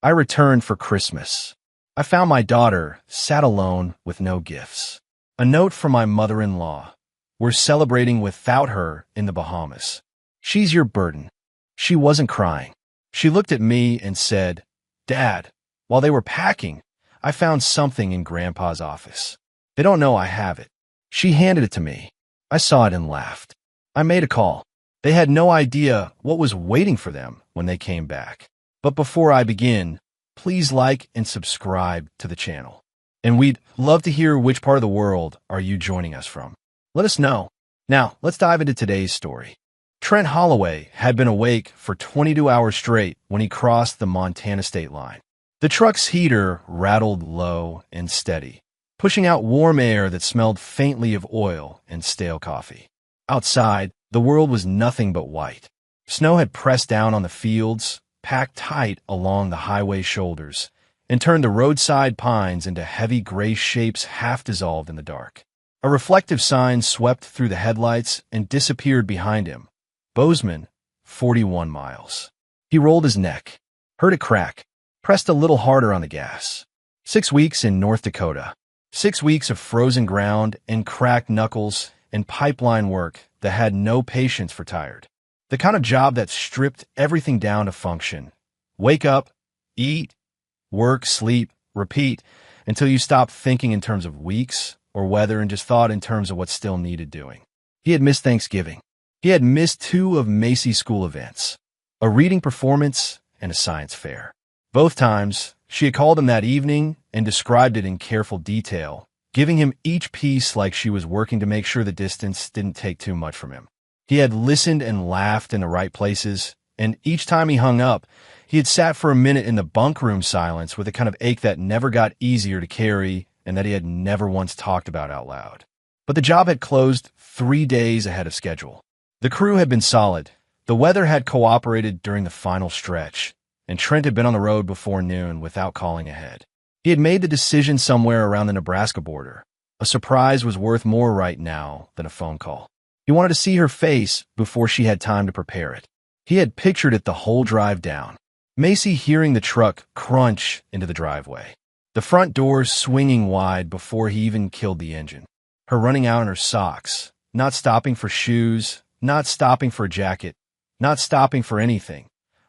I returned for Christmas. I found my daughter sat alone with no gifts. A note from my mother-in-law. We're celebrating without her in the Bahamas. She's your burden. She wasn't crying. She looked at me and said, Dad, while they were packing, I found something in Grandpa's office. They don't know I have it. She handed it to me. I saw it and laughed. I made a call. They had no idea what was waiting for them when they came back. But before I begin, please like and subscribe to the channel. And we'd love to hear which part of the world are you joining us from. Let us know. Now, let's dive into today's story. Trent Holloway had been awake for 22 hours straight when he crossed the Montana state line. The truck's heater rattled low and steady, pushing out warm air that smelled faintly of oil and stale coffee. Outside, the world was nothing but white. Snow had pressed down on the fields, packed tight along the highway shoulders, and turned the roadside pines into heavy gray shapes half dissolved in the dark. A reflective sign swept through the headlights and disappeared behind him. Bozeman, 41 miles. He rolled his neck, heard it crack, pressed a little harder on the gas. 6 weeks in North Dakota. 6 weeks of frozen ground and cracked knuckles and pipeline work that had no patience for tired. The kind of job that stripped everything down to function. Wake up, eat, work, sleep, repeat, until you stopped thinking in terms of weeks or weather and just thought in terms of what still needed doing. He had missed Thanksgiving. He had missed 2 of Macy's school events, a reading performance and a science fair. Both times, she had called him that evening and described it in careful detail, giving him each piece like she was working to make sure the distance didn't take too much from him. He had listened and laughed in the right places, and each time he hung up, he had sat for a minute in the bunk room silence with a kind of ache that never got easier to carry and that he had never once talked about out loud. But the job had closed 3 days ahead of schedule. The crew had been solid. The weather had cooperated during the final stretch, and Trent had been on the road before noon without calling ahead. He had made the decision somewhere around the Nebraska border. A surprise was worth more right now than a phone call. He wanted to see her face before she had time to prepare it. He had pictured it the whole drive down. Macy hearing the truck crunch into the driveway. The front doors swinging wide before he even killed the engine. Her running out in her socks, not stopping for shoes, not stopping for a jacket, not stopping for anything,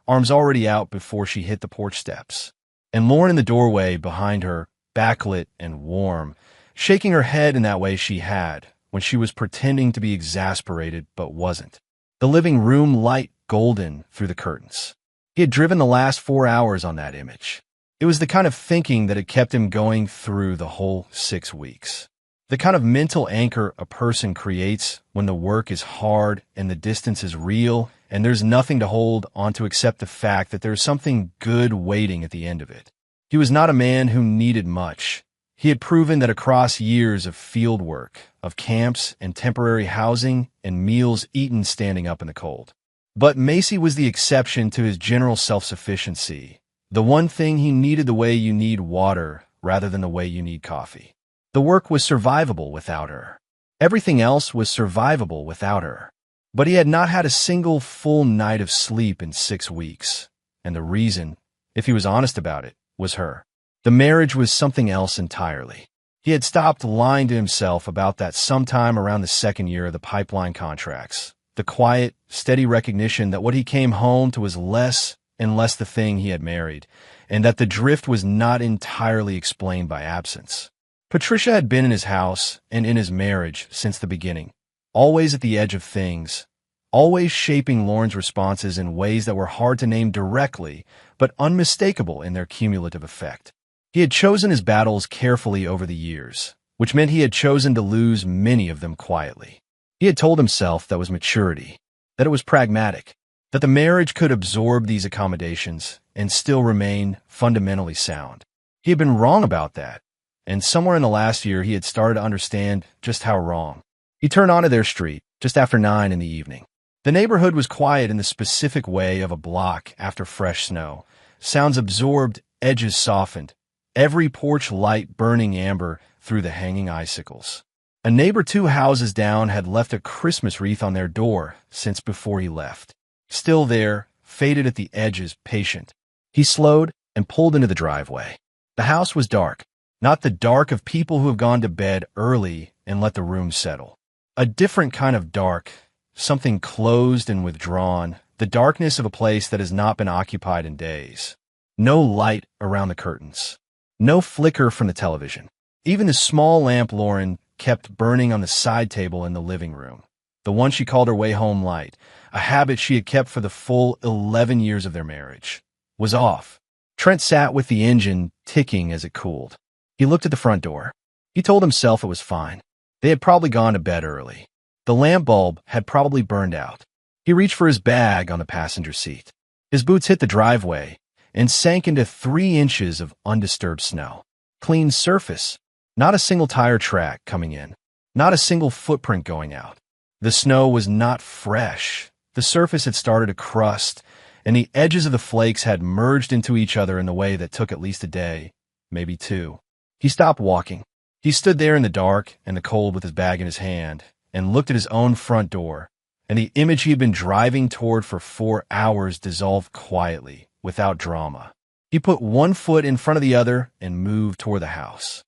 arms already out before she hit the porch steps. And Lauren in the doorway behind her, backlit and warm, shaking her head in that way she had when she was pretending to be exasperated but wasn't. The living room light golden through the curtains. He had driven the last 4 hours on that image. It was the kind of thinking that had kept him going through the whole 6 weeks. The kind of mental anchor a person creates when the work is hard and the distance is real and there's nothing to hold onto except the fact that there's something good waiting at the end of it. He was not a man who needed much. He had proven that across years of field work, of camps and temporary housing and meals eaten standing up in the cold. But Macy was the exception to his general self-sufficiency, the one thing he needed the way you need water rather than the way you need coffee. The work was survivable without her. Everything else was survivable without her. But he had not had a single full night of sleep in 6 weeks. And the reason, if he was honest about it, was her. The marriage was something else entirely. He had stopped lying to himself about that sometime around the 2nd year of the pipeline contracts. The quiet, steady recognition that what he came home to was less and less the thing he had married, and that the drift was not entirely explained by absence. Patricia had been in his house and in his marriage since the beginning, always at the edge of things, always shaping Lauren's responses in ways that were hard to name directly, but unmistakable in their cumulative effect. He had chosen his battles carefully over the years, which meant he had chosen to lose many of them quietly. He had told himself that was maturity, that it was pragmatic, that the marriage could absorb these accommodations and still remain fundamentally sound. He had been wrong about that. And somewhere in the last year, he had started to understand just how wrong. He turned onto their street just after 9 in the evening. The neighborhood was quiet in the specific way of a block after fresh snow. Sounds absorbed, edges softened. Every porch light burning amber through the hanging icicles. A neighbor 2 houses down had left a Christmas wreath on their door since before he left. Still there, faded at the edges, patient. He slowed, and pulled into the driveway. The house was dark, not the dark of people who have gone to bed early and let the room settle. A different kind of dark, something closed and withdrawn, the darkness of a place that has not been occupied in days. No light around the curtains. No flicker from the television. Even the small lamp Lauren kept burning on the side table in the living room, the one she called her way home light, a habit she had kept for the full 11 years of their marriage, was off. Trent sat with the engine ticking as it cooled. He looked at the front door. He told himself it was fine. They had probably gone to bed early. The lamp bulb had probably burned out. He reached for his bag on the passenger seat. His boots hit the driveway and sank into 3 inches of undisturbed snow. Clean surface. Not a single tire track coming in. Not a single footprint going out. The snow was not fresh. The surface had started to crust, and the edges of the flakes had merged into each other in the way that took at least a day, maybe 2. He stopped walking. He stood there in the dark and the cold with his bag in his hand and looked at his own front door, and the image he had been driving toward for 4 hours dissolved quietly, without drama. He put one foot in front of the other and moved toward the house.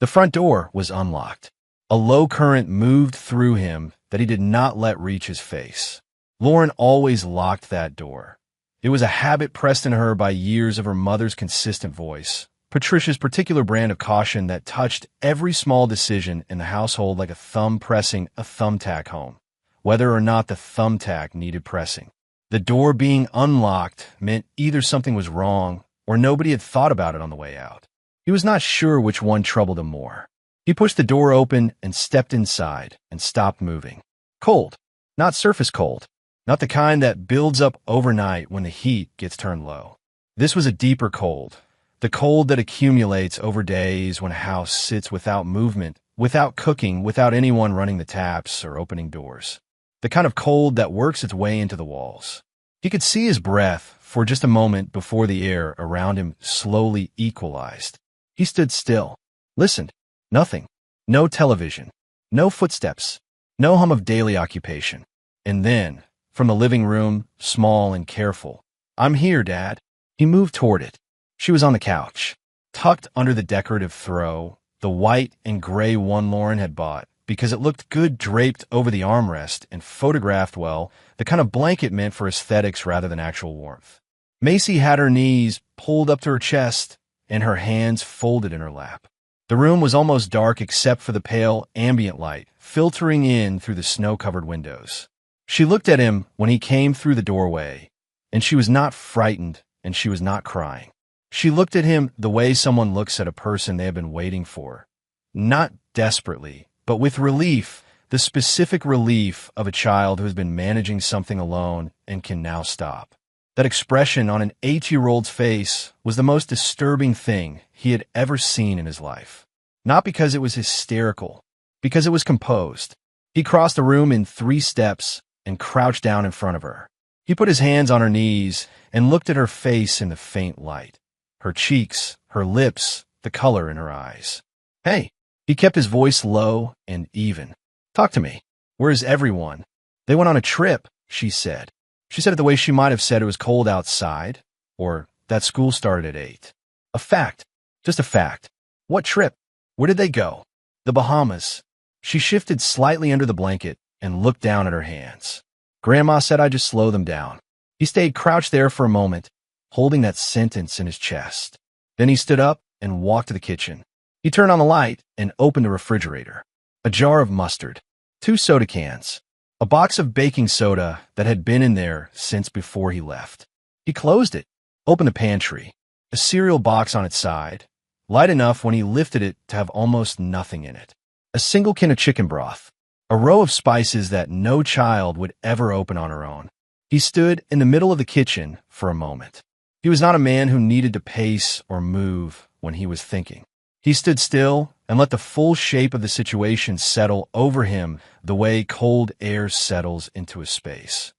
The front door was unlocked. A low current moved through him that he did not let reach his face. Lauren always locked that door. It was a habit pressed in her by years of her mother's consistent voice, Patricia's particular brand of caution that touched every small decision in the household like a thumb pressing a thumbtack home, whether or not the thumbtack needed pressing. The door being unlocked meant either something was wrong or nobody had thought about it on the way out. He was not sure which one troubled him more. He pushed the door open and stepped inside and stopped moving. Cold. Not surface cold. Not the kind that builds up overnight when the heat gets turned low. This was a deeper cold. The cold that accumulates over days when a house sits without movement, without cooking, without anyone running the taps or opening doors. The kind of cold that works its way into the walls. He could see his breath for just a moment before the air around him slowly equalized. He stood still, listened. Nothing. No television. No footsteps. No hum of daily occupation. And then, from the living room, small and careful, "I'm here, Dad." He moved toward it. She was on the couch, tucked under the decorative throw, the white and gray one Lauren had bought, because it looked good draped over the armrest and photographed well, the kind of blanket meant for aesthetics rather than actual warmth. Macy had her knees pulled up to her chest and her hands folded in her lap. The room was almost dark except for the pale ambient light filtering in through the snow-covered windows. She looked at him when he came through the doorway, and she was not frightened and she was not crying. She looked at him the way someone looks at a person they have been waiting for, not desperately, but with relief, the specific relief of a child who has been managing something alone and can now stop. That expression on an 8-year-old's face was the most disturbing thing he had ever seen in his life. Not because it was hysterical, because it was composed. He crossed the room in 3 steps and crouched down in front of her. He put his hands on her knees and looked at her face in the faint light. Her cheeks, her lips, the color in her eyes. "Hey." He kept his voice low and even. "Talk to me. Where is everyone?" "They went on a trip," she said. She said it the way she might have said it was cold outside, or that school started at 8. A fact. Just a fact. What trip? Where did they go? The Bahamas. She shifted slightly under the blanket and looked down at her hands. "Grandma said I just slow them down." He stayed crouched there for a moment, holding that sentence in his chest. Then he stood up and walked to the kitchen. He turned on the light and opened the refrigerator. A jar of mustard, 2 soda cans, a box of baking soda that had been in there since before he left. He closed it, opened the pantry, a cereal box on its side, light enough when he lifted it to have almost nothing in it. A single can of chicken broth, a row of spices that no child would ever open on her own. He stood in the middle of the kitchen for a moment. He was not a man who needed to pace or move when he was thinking. He stood still and let the full shape of the situation settle over him the way cold air settles into a space.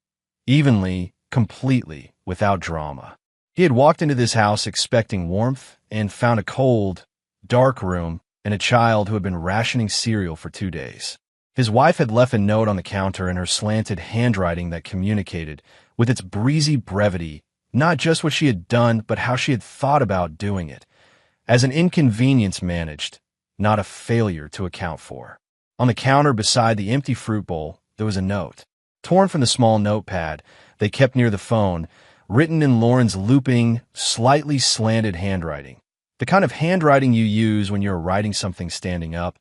Evenly, completely, without drama. He had walked into this house expecting warmth and found a cold, dark room and a child who had been rationing cereal for 2 days. His wife had left a note on the counter in her slanted handwriting that communicated, with its breezy brevity, Not just what she had done, but how she had thought about doing it. As an inconvenience managed, not a failure to account for. On the counter beside the empty fruit bowl, there was a note. Torn from the small notepad they kept near the phone, written in Lauren's looping, slightly slanted handwriting. The kind of handwriting you use when you're writing something standing up,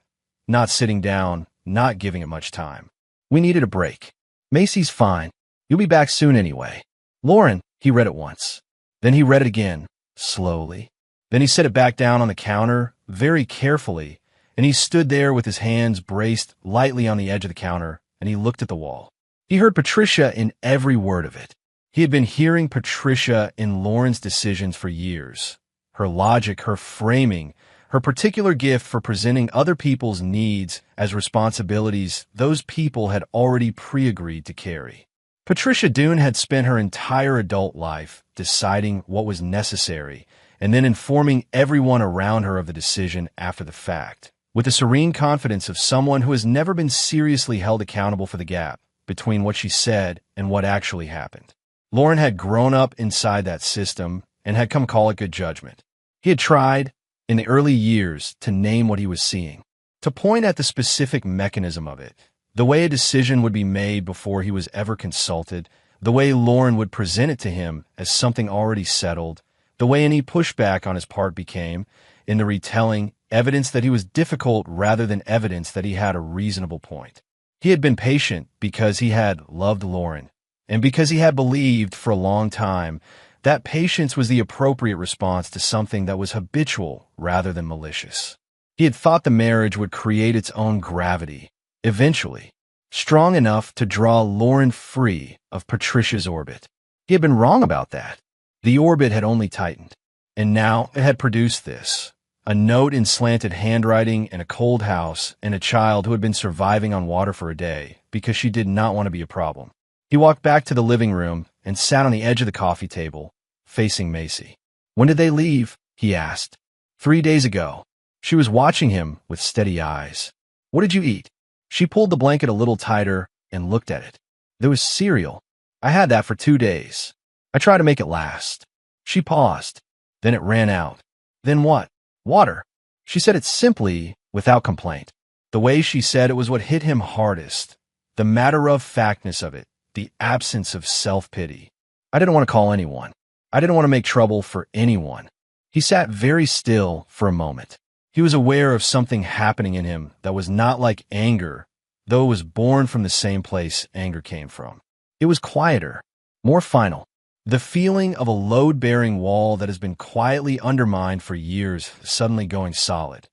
not sitting down, not giving it much time. We needed a break. Macy's fine. You'll be back soon anyway. Lauren, he read it once. Then he read it again, slowly. Then he set it back down on the counter, very carefully, and he stood there with his hands braced lightly on the edge of the counter, and he looked at the wall. He heard Patricia in every word of it. He had been hearing Patricia in Lauren's decisions for years. Her logic, her framing, her particular gift for presenting other people's needs as responsibilities those people had already pre-agreed to carry. Patricia Doone had spent her entire adult life deciding what was necessary and then informing everyone around her of the decision after the fact, with the serene confidence of someone who has never been seriously held accountable for the gap between what she said and what actually happened. Lauren had grown up inside that system and had come call it good judgment. He had tried, in the early years, to name what he was seeing, to point at the specific mechanism of it, the way a decision would be made before he was ever consulted, the way Lauren would present it to him as something already settled, the way any pushback on his part became, in the retelling, evidence that he was difficult rather than evidence that he had a reasonable point. He had been patient because he had loved Lauren, and because he had believed for a long time that patience was the appropriate response to something that was habitual rather than malicious. He had thought the marriage would create its own gravity, eventually, strong enough to draw Lauren free of Patricia's orbit. He had been wrong about that. The orbit had only tightened, and now it had produced this. A note in slanted handwriting in a cold house and a child who had been surviving on water for a day because she did not want to be a problem. He walked back to the living room and sat on the edge of the coffee table, facing Macy. When did they leave? He asked. 3 days ago. She was watching him with steady eyes. What did you eat? She pulled the blanket a little tighter and looked at it. There was cereal. I had that for 2 days. I tried to make it last. She paused. Then it ran out. Then what? Water. She said it simply, without complaint. The way she said it was what hit him hardest. The matter-of-factness of it. The absence of self-pity. I didn't want to call anyone. I didn't want to make trouble for anyone. He sat very still for a moment. He was aware of something happening in him that was not like anger, though it was born from the same place anger came from. It was quieter, more final. The feeling of a load-bearing wall that has been quietly undermined for years suddenly going solid.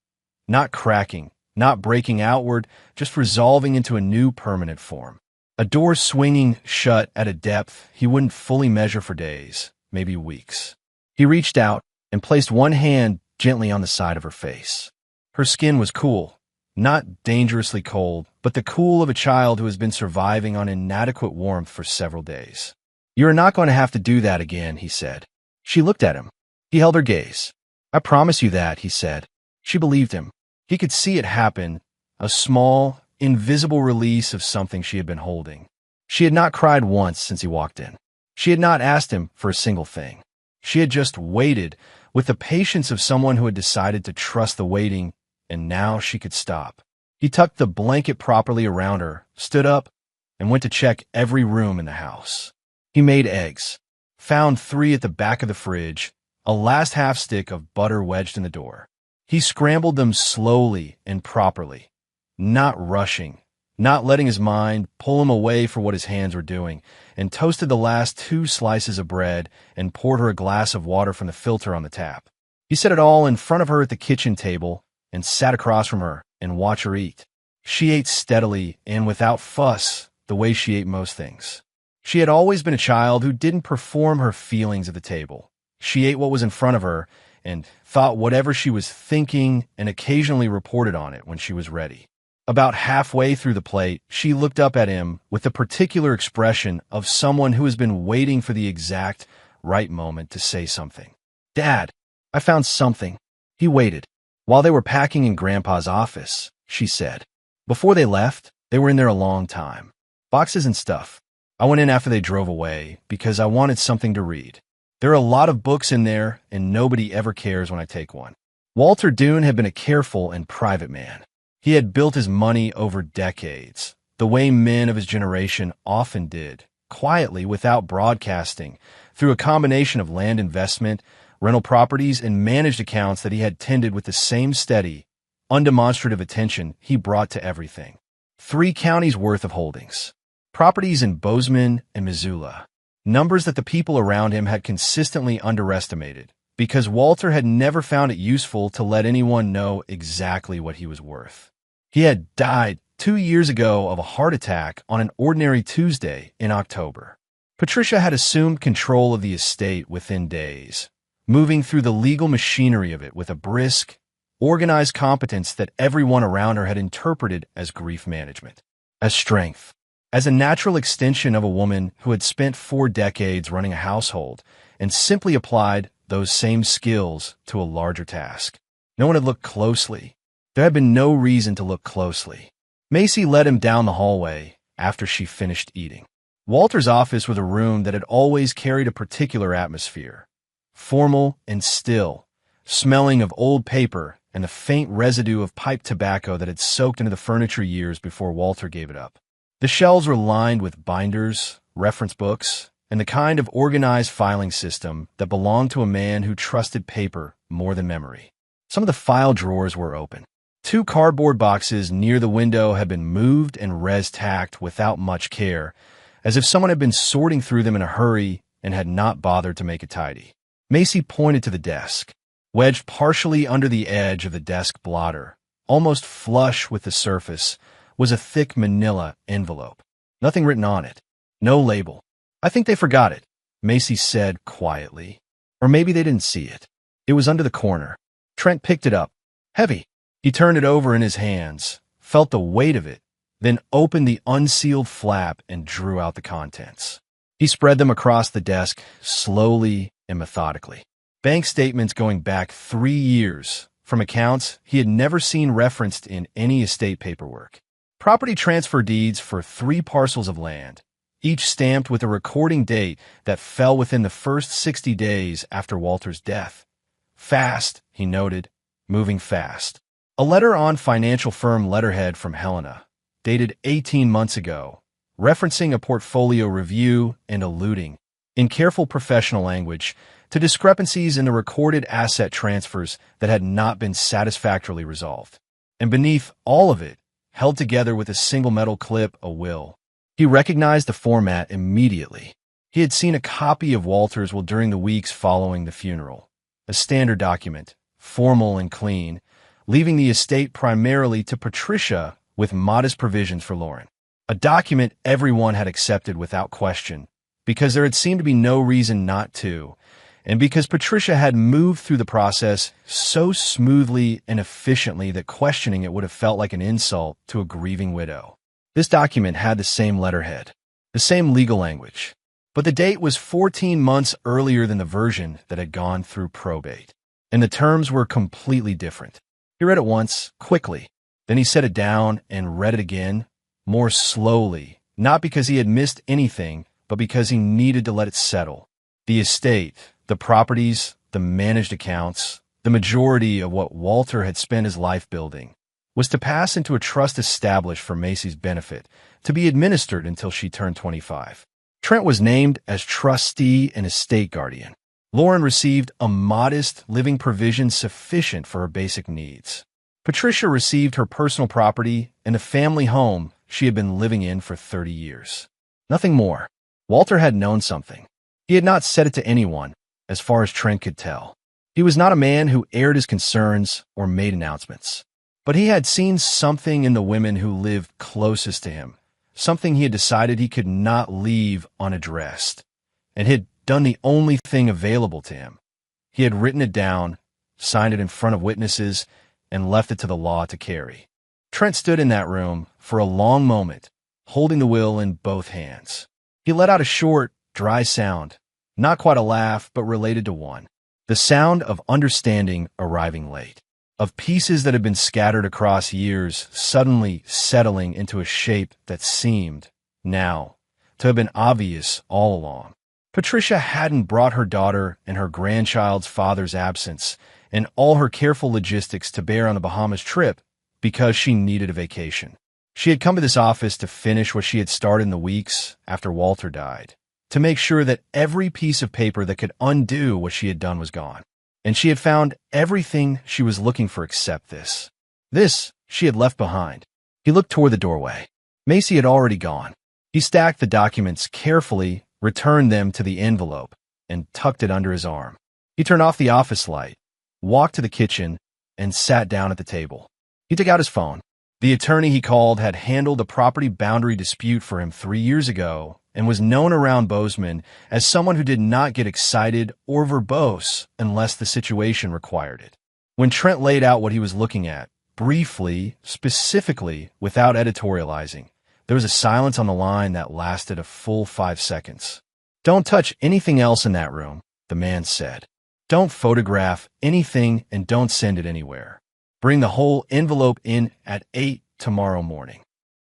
Not cracking, not breaking outward, just resolving into a new permanent form. A door swinging shut at a depth he wouldn't fully measure for days, maybe weeks. He reached out and placed one hand gently on the side of her face. Her skin was cool, not dangerously cold, but the cool of a child who has been surviving on inadequate warmth for several days. You are not going to have to do that again, he said. She looked at him. He held her gaze. I promise you that, he said. She believed him. He could see it happen, a small, invisible release of something she had been holding. She had not cried once since he walked in. She had not asked him for a single thing. She had just waited with the patience of someone who had decided to trust the waiting, and now she could stop. He tucked the blanket properly around her, stood up, and went to check every room in the house. He made eggs, found 3 at the back of the fridge, a last half stick of butter wedged in the door. He scrambled them slowly and properly, not rushing, not letting his mind pull him away from what his hands were doing, and toasted the last 2 slices of bread and poured her a glass of water from the filter on the tap. He set it all in front of her at the kitchen table and sat across from her and watched her eat. She ate steadily and without fuss the way she ate most things. She had always been a child who didn't perform her feelings at the table. She ate what was in front of her and thought whatever she was thinking and occasionally reported on it when she was ready. About halfway through the plate, she looked up at him with the particular expression of someone who has been waiting for the exact right moment to say something. Dad, I found something. He waited. While they were packing in Grandpa's office, she said. Before they left, they were in there a long time. Boxes and stuff. I went in after they drove away because I wanted something to read. There are a lot of books in there, and nobody ever cares when I take one. Walter Dune had been a careful and private man. He had built his money over decades, the way men of his generation often did, quietly without broadcasting, through a combination of land investment, rental properties, and managed accounts that he had tended with the same steady, undemonstrative attention he brought to everything. 3 counties worth of holdings. Properties in Bozeman and Missoula. Numbers that the people around him had consistently underestimated, because Walter had never found it useful to let anyone know exactly what he was worth. He had died 2 years ago of a heart attack on an ordinary Tuesday in October. Patricia had assumed control of the estate within days, moving through the legal machinery of it with a brisk, organized competence that everyone around her had interpreted as grief management, as strength, as a natural extension of a woman who had spent 4 decades running a household and simply applied those same skills to a larger task. No one had looked closely. There had been no reason to look closely. Macy led him down the hallway after she finished eating. Walter's office was a room that had always carried a particular atmosphere, formal and still, smelling of old paper and the faint residue of pipe tobacco that had soaked into the furniture years before Walter gave it up. The shelves were lined with binders, reference books, and the kind of organized filing system that belonged to a man who trusted paper more than memory. Some of the file drawers were open. 2 cardboard boxes near the window had been moved and res-tacked without much care, as if someone had been sorting through them in a hurry and had not bothered to make it tidy. Macy pointed to the desk. Wedged partially under the edge of the desk blotter, almost flush with the surface, was a thick manila envelope. Nothing written on it. No label. "I think they forgot it," Macy said quietly. "Or maybe they didn't see it." It was under the corner. Trent picked it up. Heavy. He turned it over in his hands, felt the weight of it, then opened the unsealed flap and drew out the contents. He spread them across the desk, slowly and methodically. Bank statements going back 3 years, from accounts he had never seen referenced in any estate paperwork. Property transfer deeds for 3 parcels of land, each stamped with a recording date that fell within the first 60 days after Walter's death. Fast, he noted, moving fast. A letter on financial firm letterhead from Helena, dated 18 months ago, referencing a portfolio review and alluding, in careful professional language, to discrepancies in the recorded asset transfers that had not been satisfactorily resolved. And beneath all of it, held together with a single metal clip, a will. He recognized the format immediately. He had seen a copy of Walter's will during the weeks following the funeral. A standard document, formal and clean, leaving the estate primarily to Patricia with modest provisions for Lauren. A document everyone had accepted without question, because there had seemed to be no reason not to, and because Patricia had moved through the process so smoothly and efficiently that questioning it would have felt like an insult to a grieving widow. This document had the same letterhead, the same legal language, but the date was 14 months earlier than the version that had gone through probate, and the terms were completely different. He read it once, quickly. Then he set it down and read it again, more slowly, not because he had missed anything, but because he needed to let it settle. The estate, the properties, the managed accounts, the majority of what Walter had spent his life building, was to pass into a trust established for Macy's benefit, to be administered until she turned 25. Trent was named as trustee and estate guardian. Lauren received a modest living provision sufficient for her basic needs. Patricia received her personal property and the family home she had been living in for 30 years. Nothing more. Walter had known something. He had not said it to anyone, as far as Trent could tell. He was not a man who aired his concerns or made announcements. But he had seen something in the women who lived closest to him, something he had decided he could not leave unaddressed, and had done the only thing available to him. He had written it down, signed it in front of witnesses, and left it to the law to carry. Trent stood in that room for a long moment, holding the will in both hands. He let out a short, dry sound, not quite a laugh, but related to one. The sound of understanding arriving late, of pieces that had been scattered across years suddenly settling into a shape that seemed, now, to have been obvious all along. Patricia hadn't brought her daughter and her grandchild's father's absence and all her careful logistics to bear on the Bahamas trip because she needed a vacation. She had come to this office to finish what she had started in the weeks after Walter died, to make sure that every piece of paper that could undo what she had done was gone. And she had found everything she was looking for except this. This she had left behind. He looked toward the doorway. Macy had already gone. He stacked the documents carefully, returned them to the envelope, and tucked it under his arm. He turned off the office light, walked to the kitchen, and sat down at the table. He took out his phone. The attorney he called had handled a property boundary dispute for him 3 years ago and was known around Bozeman as someone who did not get excited or verbose unless the situation required it. When Trent laid out what he was looking at, briefly, specifically, without editorializing, there was a silence on the line that lasted a full 5 seconds. "Don't touch anything else in that room," the man said. "Don't photograph anything and don't send it anywhere. Bring the whole envelope in at 8 tomorrow morning."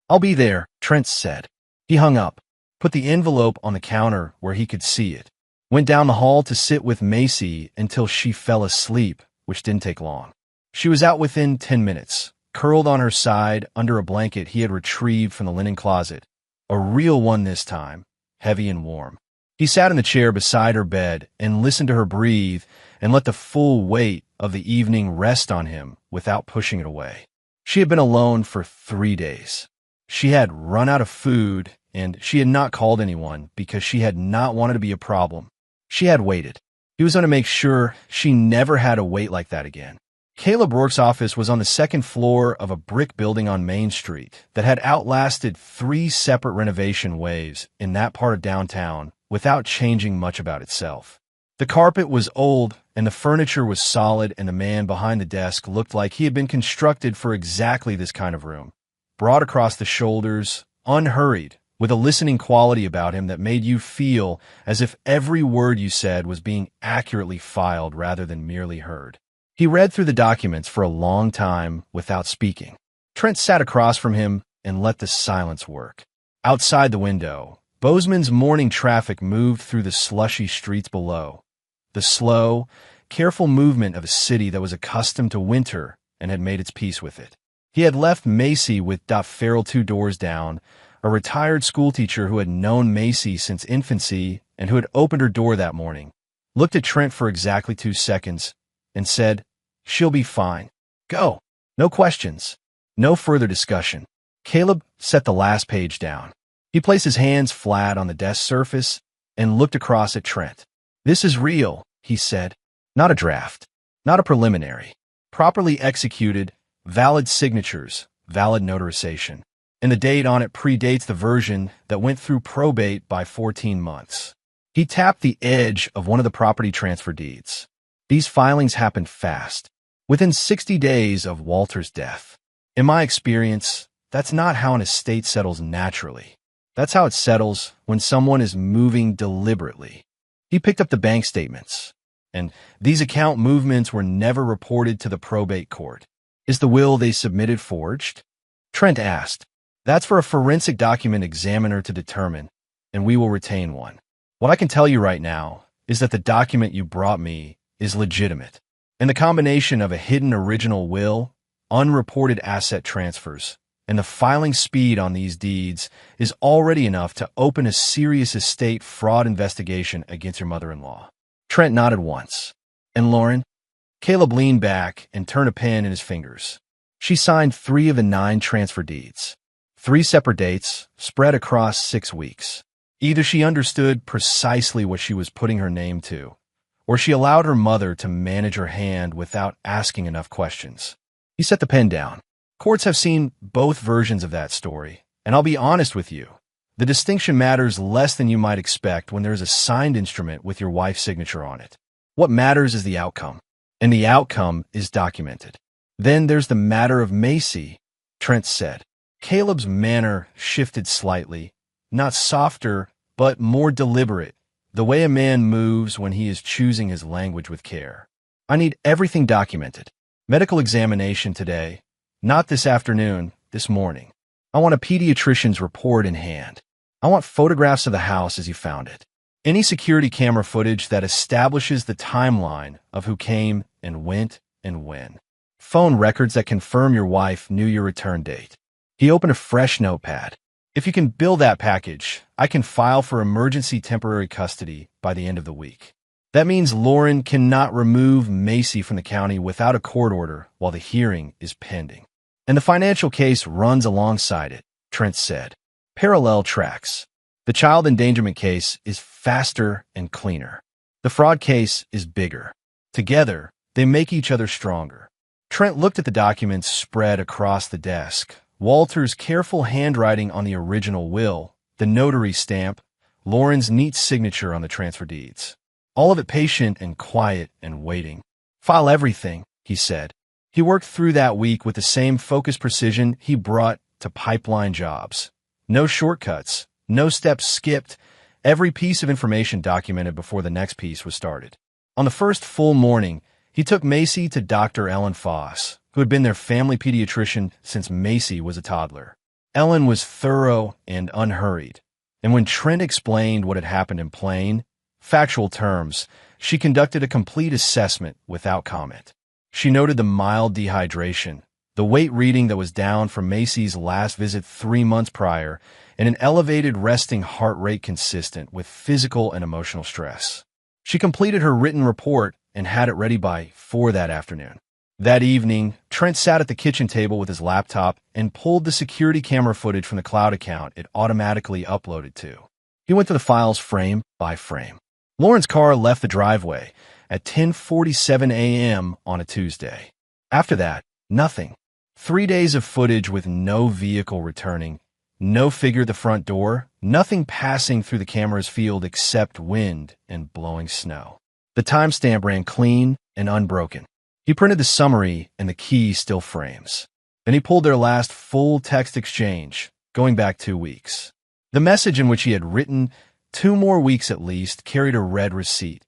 "I'll be there," Trent said. He hung up, put the envelope on the counter where he could see it, went down the hall to sit with Macy until she fell asleep, which didn't take long. She was out within 10 minutes, curled on her side under a blanket he had retrieved from the linen closet, a real one this time, heavy and warm. He sat in the chair beside her bed and listened to her breathe and let the full weight of the evening rest on him without pushing it away. She had been alone for 3 days. She had run out of food, and she had not called anyone because she had not wanted to be a problem. She had waited. He was going to make sure she never had to wait like that again. Caleb Rourke's office was on the second floor of a brick building on Main Street that had outlasted 3 separate renovation waves in that part of downtown without changing much about itself. The carpet was old and the furniture was solid, and the man behind the desk looked like he had been constructed for exactly this kind of room. Broad across the shoulders, unhurried, with a listening quality about him that made you feel as if every word you said was being accurately filed rather than merely heard. He read through the documents for a long time without speaking. Trent sat across from him and let the silence work. Outside the window, Bozeman's morning traffic moved through the slushy streets below. The slow, careful movement of a city that was accustomed to winter and had made its peace with it. He had left Macy with Dot Farrell 2 doors down, a retired schoolteacher who had known Macy since infancy and who had opened her door that morning, looked at Trent for exactly 2 seconds, and said, "She'll be fine. Go. No questions. No further discussion." Caleb set the last page down. He placed his hands flat on the desk surface and looked across at Trent. "This is real," he said. "Not a draft. Not a preliminary. Properly executed, valid signatures, valid notarization. And the date on it predates the version that went through probate by 14 months. He tapped the edge of one of the property transfer deeds. These filings happened fast, within 60 days of Walter's death. In my experience, that's not how an estate settles naturally. That's how it settles when someone is moving deliberately. He picked up the bank statements, and these account movements were never reported to the probate court. "Is the will they submitted forged?" Trent asked. "That's for a forensic document examiner to determine, and we will retain one. What I can tell you right now is that the document you brought me is legitimate, and the combination of a hidden original will, unreported asset transfers, and the filing speed on these deeds is already enough to open a serious estate fraud investigation against your mother-in-law." Trent nodded once. "And Lauren?" Caleb leaned back and turned a pen in his fingers. She signed 3 of the 9 transfer deeds. 3 separate dates, spread across 6 weeks. Either she understood precisely what she was putting her name to, or she allowed her mother to manage her hand without asking enough questions. He set the pen down. Courts have seen both versions of that story, and I'll be honest with you. The distinction matters less than you might expect when there's a signed instrument with your wife's signature on it. What matters is the outcome, and the outcome is documented. Then there's the matter of Macy, Trent said. Caleb's manner shifted slightly, not softer, but more deliberate, the way a man moves when he is choosing his language with care. "I need everything documented. Medical examination today. Not this afternoon, this morning. I want a pediatrician's report in hand. I want photographs of the house as you found it. Any security camera footage that establishes the timeline of who came and went and when. Phone records that confirm your wife knew your return date. He opened a fresh notepad. If you can build that package, I can file for emergency temporary custody by the end of the week. That means Lauren cannot remove Macy from the county without a court order while the hearing is pending. And the financial case runs alongside it, Trent said. Parallel tracks. The child endangerment case is faster and cleaner. The fraud case is bigger. Together, they make each other stronger. Trent looked at the documents spread across the desk. Walter's careful handwriting on the original will, the notary stamp, Lauren's neat signature on the transfer deeds. All of it patient and quiet and waiting. File everything, he said. He worked through that week with the same focused precision he brought to pipeline jobs. No shortcuts, no steps skipped, every piece of information documented before the next piece was started. On the first full morning, he took Macy to Dr. Ellen Foss, who had been their family pediatrician since Macy was a toddler. Ellen was thorough and unhurried, and when Trent explained what had happened in plain, factual terms, she conducted a complete assessment without comment. She noted the mild dehydration, the weight reading that was down from Macy's last visit 3 months prior, and an elevated resting heart rate consistent with physical and emotional stress. She completed her written report and had it ready by 4 that afternoon. That evening, Trent sat at the kitchen table with his laptop and pulled the security camera footage from the cloud account it automatically uploaded to. He went through the files frame by frame. Lauren's car left the driveway at 10:47 a.m. on a Tuesday. After that, nothing. 3 days of footage with no vehicle returning, no figure at the front door, nothing passing through the camera's field except wind and blowing snow. The timestamp ran clean and unbroken. He printed the summary and the key still frames. Then he pulled their last full text exchange, going back 2 weeks. The message in which he had written 2 more weeks at least carried a red receipt.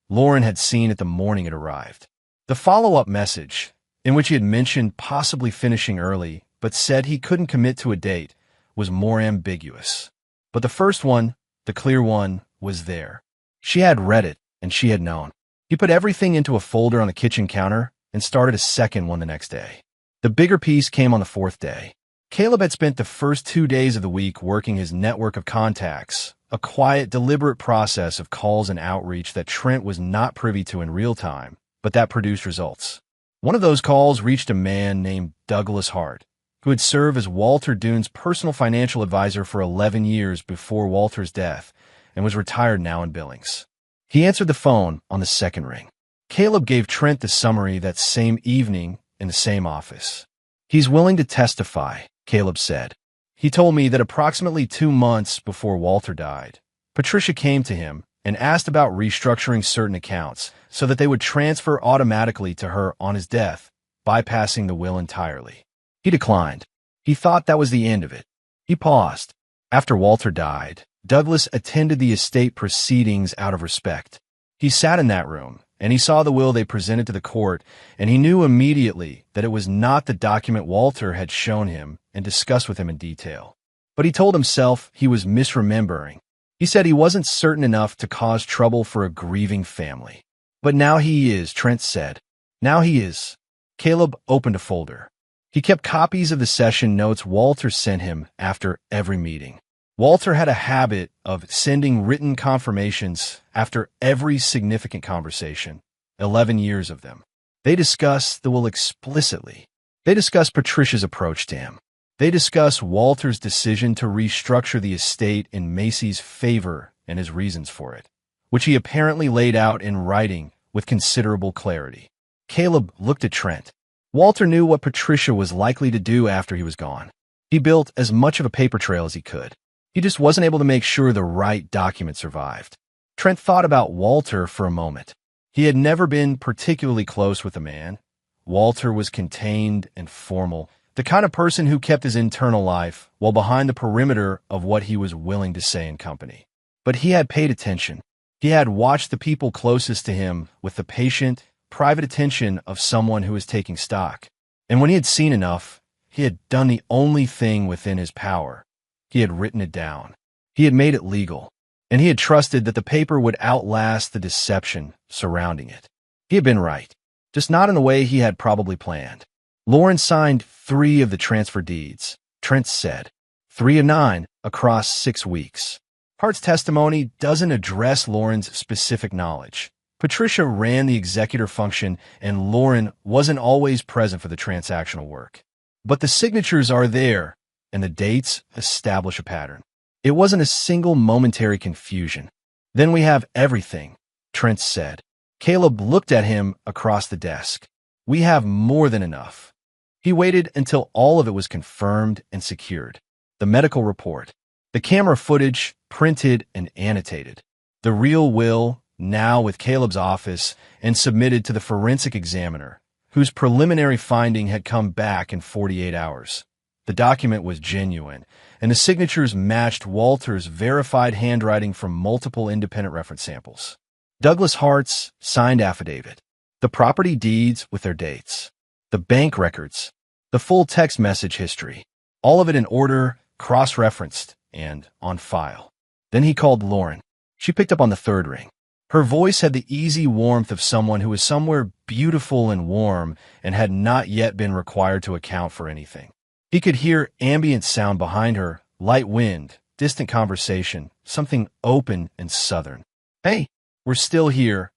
Lauren had seen it the morning it arrived. The follow-up message, in which he had mentioned possibly finishing early, but said he couldn't commit to a date, was more ambiguous. But the first one, the clear one, was there. She had read it, and she had known. He put everything into a folder on the kitchen counter and started a second one the next day. The bigger piece came on the 4th day. Caleb had spent the first 2 days of the week working his network of contacts, a quiet, deliberate process of calls and outreach that Trent was not privy to in real time, but that produced results. One of those calls reached a man named Douglas Hart, who had served as Walter Dune's personal financial advisor for 11 years before Walter's death and was retired now in Billings. He answered the phone on the second ring. Caleb gave Trent the summary that same evening in the same office. "He's willing to testify," Caleb said. "He told me that approximately 2 months before Walter died, Patricia came to him and asked about restructuring certain accounts so that they would transfer automatically to her on his death, bypassing the will entirely. He declined. He thought that was the end of it." He paused. After Walter died, Douglas attended the estate proceedings out of respect. He sat in that room, and he saw the will they presented to the court, and he knew immediately that it was not the document Walter had shown him and discussed with him in detail. But he told himself he was misremembering. He said he wasn't certain enough to cause trouble for a grieving family. "But now he is," Trent said. "Now he is." Caleb opened a folder. He kept copies of the session notes Walter sent him after every meeting. Walter had a habit of sending written confirmations after every significant conversation, 11 years of them. They discuss the will explicitly. They discuss Patricia's approach to him. They discuss Walter's decision to restructure the estate in Macy's favor and his reasons for it, which he apparently laid out in writing with considerable clarity. Caleb looked at Trent. Walter knew what Patricia was likely to do after he was gone. He built as much of a paper trail as he could. He just wasn't able to make sure the right document survived. Trent thought about Walter for a moment. He had never been particularly close with the man. Walter was contained and formal, the kind of person who kept his internal life well behind the perimeter of what he was willing to say in company. But he had paid attention. He had watched the people closest to him with the patient, private attention of someone who was taking stock. And when he had seen enough, he had done the only thing within his power. He had written it down. He had made it legal. and he had trusted that the paper would outlast the deception surrounding it. He had been right, just not in the way he had probably planned. Lauren signed 3 of the transfer deeds, Trent said. 3 of 9 across 6 weeks. Hart's testimony doesn't address Lauren's specific knowledge. Patricia ran the executor function, and Lauren wasn't always present for the transactional work. But the signatures are there, and the dates establish a pattern. It wasn't a single momentary confusion. Then we have everything, Trent said. Caleb looked at him across the desk. We have more than enough. He waited until all of it was confirmed and secured. The medical report, the camera footage, printed and annotated. The real will, now with Caleb's office, and submitted to the forensic examiner, whose preliminary finding had come back in 48 hours. The document was genuine, and the signatures matched Walter's verified handwriting from multiple independent reference samples. Douglas Hart's signed affidavit, the property deeds with their dates, the bank records, the full text message history, all of it in order, cross-referenced, and on file. Then he called Lauren. She picked up on the 3rd ring. Her voice had the easy warmth of someone who was somewhere beautiful and warm and had not yet been required to account for anything. He could hear ambient sound behind her, light wind, distant conversation, something open and southern. Hey, we're still here.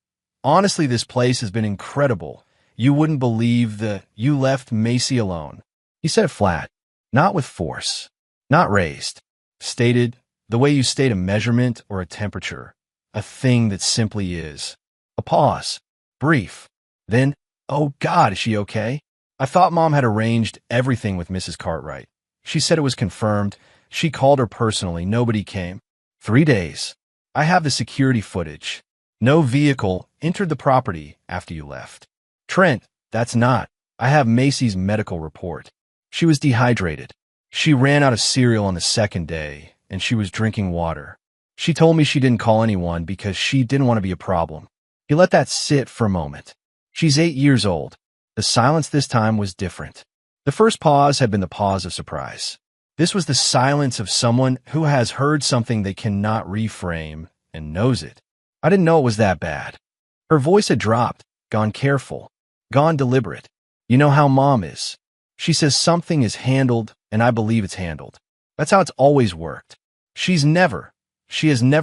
Honestly, this place has been incredible. You wouldn't believe you left Macy alone. He said it flat, not with force, not raised. Stated the way you state a measurement or a temperature, a thing that simply is. A pause, brief. Then, oh God, is she okay? I thought Mom had arranged everything with Mrs. Cartwright. She said it was confirmed. She called her personally. Nobody came. 3 days. I have the security footage. No vehicle entered the property after you left. Trent, that's not. I have Macy's medical report. She was dehydrated. She ran out of cereal on the 2nd day, and she was drinking water. She told me she didn't call anyone because she didn't want to be a problem. He let that sit for a moment. She's 8 years old. The silence this time was different. The first pause had been the pause of surprise. This was the silence of someone who has heard something they cannot reframe and knows it. I didn't know it was that bad. Her voice had dropped, gone careful, gone deliberate. You know how Mom is. She says something is handled, and I believe it's handled. That's how it's always worked. She has never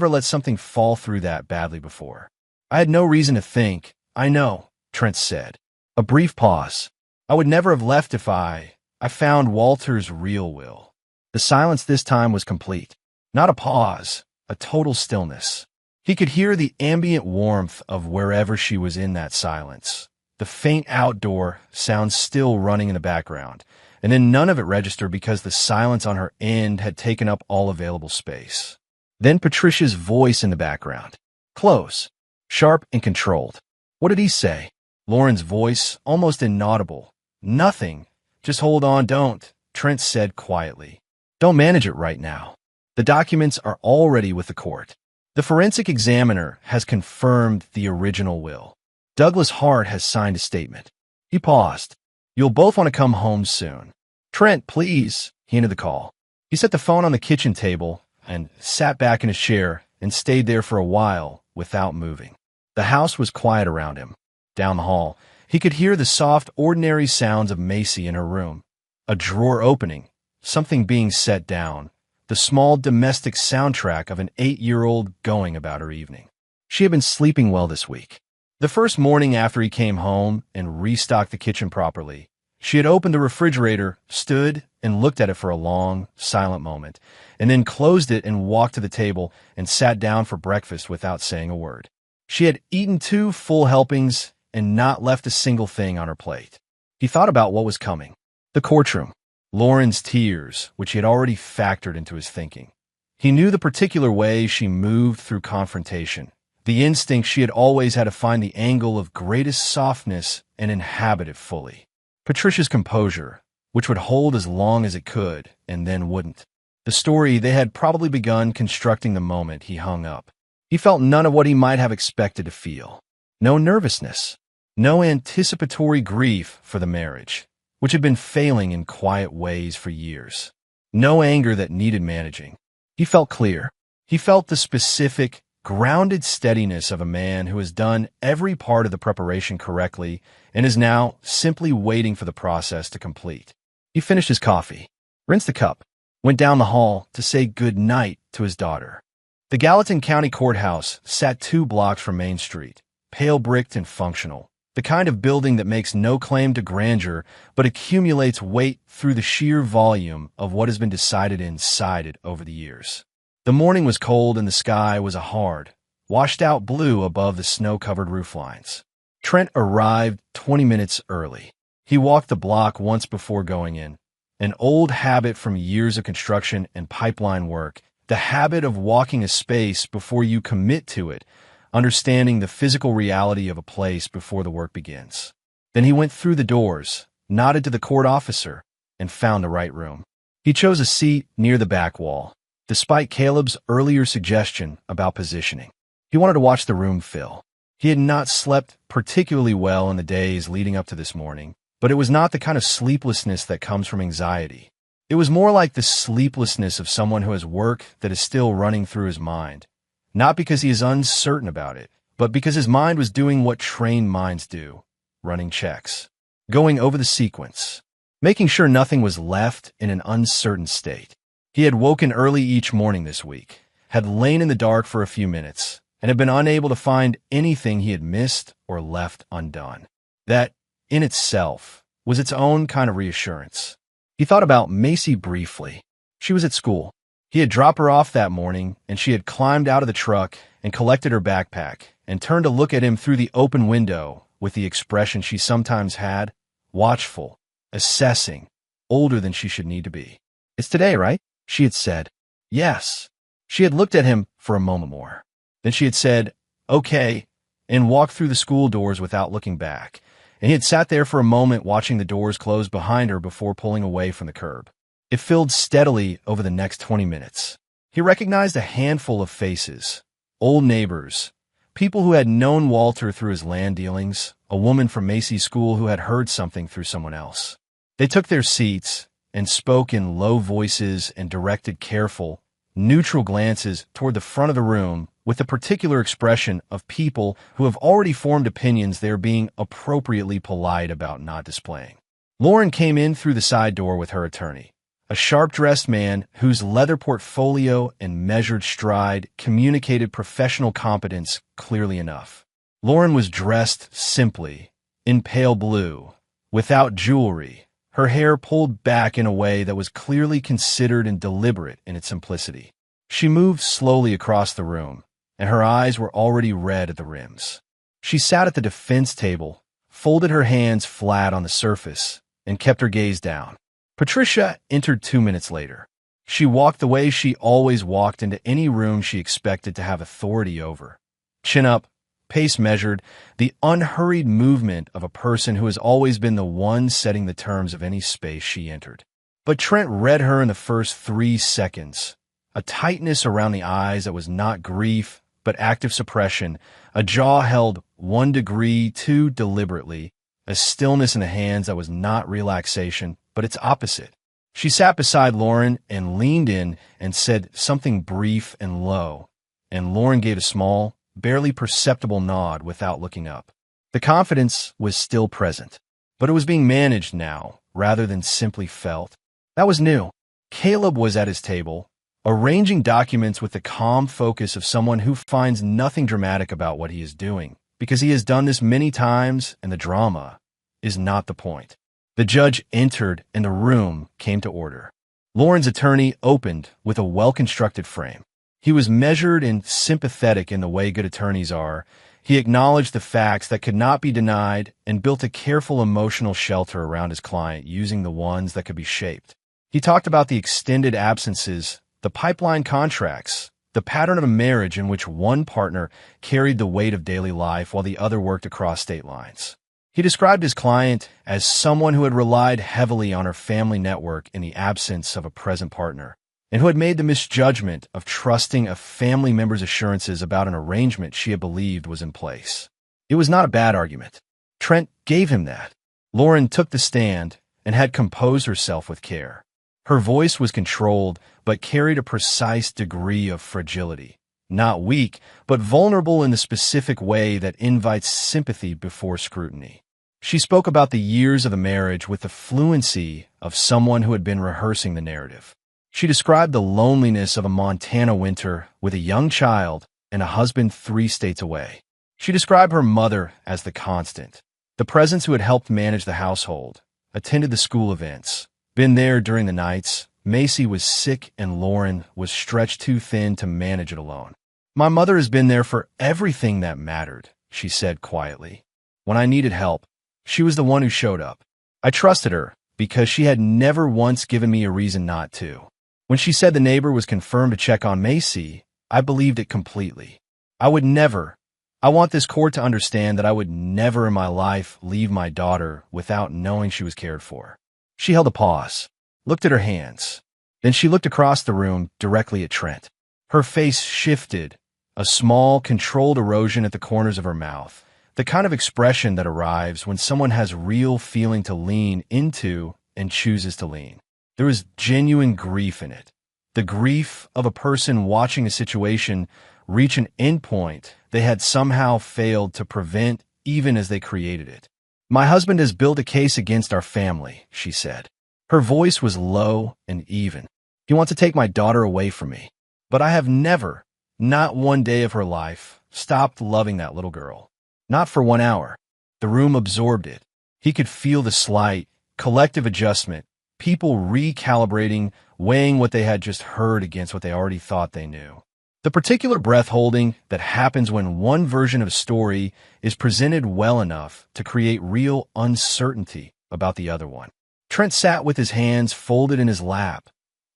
let something fall through that badly before. I had no reason to think. I know, Trent said. A brief pause. I would never have left if I found Walter's real will. The silence this time was complete. Not a pause, a total stillness. He could hear the ambient warmth of wherever she was in that silence. The faint outdoor sound still running in the background, and then none of it registered because the silence on her end had taken up all available space. Then Patricia's voice in the background. Close, sharp and controlled. What did he say? Lauren's voice, almost inaudible. Nothing. Just hold on, don't, Trent said quietly. Don't manage it right now. The documents are already with the court. The forensic examiner has confirmed the original will. Douglas Hart has signed a statement. He paused. You'll both want to come home soon. Trent, please, he ended the call. He set the phone on the kitchen table and sat back in his chair and stayed there for a while without moving. The house was quiet around him. Down the hall, he could hear the soft, ordinary sounds of Macy in her room. A drawer opening, something being set down, the small domestic soundtrack of an 8-year-old going about her evening. She had been sleeping well this week. The first morning after he came home and restocked the kitchen properly, she had opened the refrigerator, stood, and looked at it for a long, silent moment, and then closed it and walked to the table and sat down for breakfast without saying a word. She had eaten 2 full helpings and not left a single thing on her plate. He thought about what was coming. The courtroom. Lauren's tears, which he had already factored into his thinking. He knew the particular way she moved through confrontation, the instinct she had always had to find the angle of greatest softness and inhabit it fully. Patricia's composure, which would hold as long as it could and then wouldn't. The story they had probably begun constructing the moment he hung up. He felt none of what he might have expected to feel. No nervousness. No anticipatory grief for the marriage, which had been failing in quiet ways for years. No anger that needed managing. He felt clear. He felt the specific, grounded steadiness of a man who has done every part of the preparation correctly and is now simply waiting for the process to complete. He finished his coffee, rinsed the cup, went down the hall to say good night to his daughter. The Gallatin County Courthouse sat 2 blocks from Main Street, pale-bricked and functional, the kind of building that makes no claim to grandeur but accumulates weight through the sheer volume of what has been decided inside it over the years. The morning was cold and the sky was a hard, washed-out blue above the snow-covered rooflines. Trent arrived 20 minutes early. He walked the block once before going in, an old habit from years of construction and pipeline work, the habit of walking a space before you commit to it, understanding the physical reality of a place before the work begins. Then he went through the doors, nodded to the court officer, and found the right room. He chose a seat near the back wall, despite Caleb's earlier suggestion about positioning. He wanted to watch the room fill. He had not slept particularly well in the days leading up to this morning, but it was not the kind of sleeplessness that comes from anxiety. It was more like the sleeplessness of someone who has work that is still running through his mind, not because he is uncertain about it, but because his mind was doing what trained minds do, running checks, going over the sequence, making sure nothing was left in an uncertain state. He had woken early each morning this week, had lain in the dark for a few minutes, and had been unable to find anything he had missed or left undone. That, in itself, was its own kind of reassurance. He thought about Macy briefly. She was at school. He had dropped her off that morning, and she had climbed out of the truck and collected her backpack and turned to look at him through the open window with the expression she sometimes had, watchful, assessing, older than she should need to be. "It's today, right?" she had said. Yes. She had looked at him for a moment more. Then she had said, "Okay," and walked through the school doors without looking back. And he had sat there for a moment watching the doors close behind her before pulling away from the curb. It filled steadily over the next 20 minutes. He recognized a handful of faces, old neighbors, people who had known Walter through his land dealings, a woman from Macy's school who had heard something through someone else. They took their seats and spoke in low voices and directed careful, neutral glances toward the front of the room with the particular expression of people who have already formed opinions they are being appropriately polite about not displaying. Lauren came in through the side door with her attorney, a sharp-dressed man whose leather portfolio and measured stride communicated professional competence clearly enough. Lauren was dressed simply, in pale blue, without jewelry, her hair pulled back in a way that was clearly considered and deliberate in its simplicity. She moved slowly across the room, and her eyes were already red at the rims. She sat at the defense table, folded her hands flat on the surface, and kept her gaze down. Patricia entered 2 minutes later. She walked the way she always walked into any room she expected to have authority over. Chin up, pace measured, the unhurried movement of a person who has always been the one setting the terms of any space she entered. But Trent read her in the first 3 seconds. A tightness around the eyes that was not grief, but active suppression, a jaw held 1 degree too deliberately, a stillness in the hands that was not relaxation, but its opposite. She sat beside Lauren and leaned in and said something brief and low, and Lauren gave a small, barely perceptible nod without looking up. The confidence was still present, but it was being managed now rather than simply felt. That was new. Caleb was at his table, arranging documents with the calm focus of someone who finds nothing dramatic about what he is doing, because he has done this many times and the drama is not the point. The judge entered and the room came to order. Lauren's attorney opened with a well-constructed frame. He was measured and sympathetic in the way good attorneys are. He acknowledged the facts that could not be denied and built a careful emotional shelter around his client using the ones that could be shaped. He talked about the extended absences, the pipeline contracts, the pattern of a marriage in which one partner carried the weight of daily life while the other worked across state lines. He described his client as someone who had relied heavily on her family network in the absence of a present partner, and who had made the misjudgment of trusting a family member's assurances about an arrangement she had believed was in place. It was not a bad argument. Trent gave him that. Lauren took the stand and had composed herself with care. Her voice was controlled, but carried a precise degree of fragility. Not weak, but vulnerable in the specific way that invites sympathy before scrutiny. She spoke about the years of the marriage with the fluency of someone who had been rehearsing the narrative. She described the loneliness of a Montana winter with a young child and a husband 3 states away. She described her mother as the constant, the presence who had helped manage the household, attended the school events, been there during the nights. Macy was sick and Lauren was stretched too thin to manage it alone. My mother has been there for everything that mattered, she said quietly. When I needed help, she was the one who showed up. I trusted her because she had never once given me a reason not to. When she said the neighbor was confirmed to check on Macy, I believed it completely. I want this court to understand that I would never in my life leave my daughter without knowing she was cared for. She held a pause, looked at her hands. Then she looked across the room directly at Trent. Her face shifted, a small, controlled erosion at the corners of her mouth, the kind of expression that arrives when someone has real feeling to lean into and chooses to lean. There was genuine grief in it, the grief of a person watching a situation reach an endpoint they had somehow failed to prevent even as they created it. My husband has built a case against our family, she said. Her voice was low and even. He wants to take my daughter away from me. But I have never, not one day of her life, stopped loving that little girl. Not for 1 hour. The room absorbed it. He could feel the slight, collective adjustment, people recalibrating, weighing what they had just heard against what they already thought they knew. The particular breath-holding that happens when one version of a story is presented well enough to create real uncertainty about the other one. Trent sat with his hands folded in his lap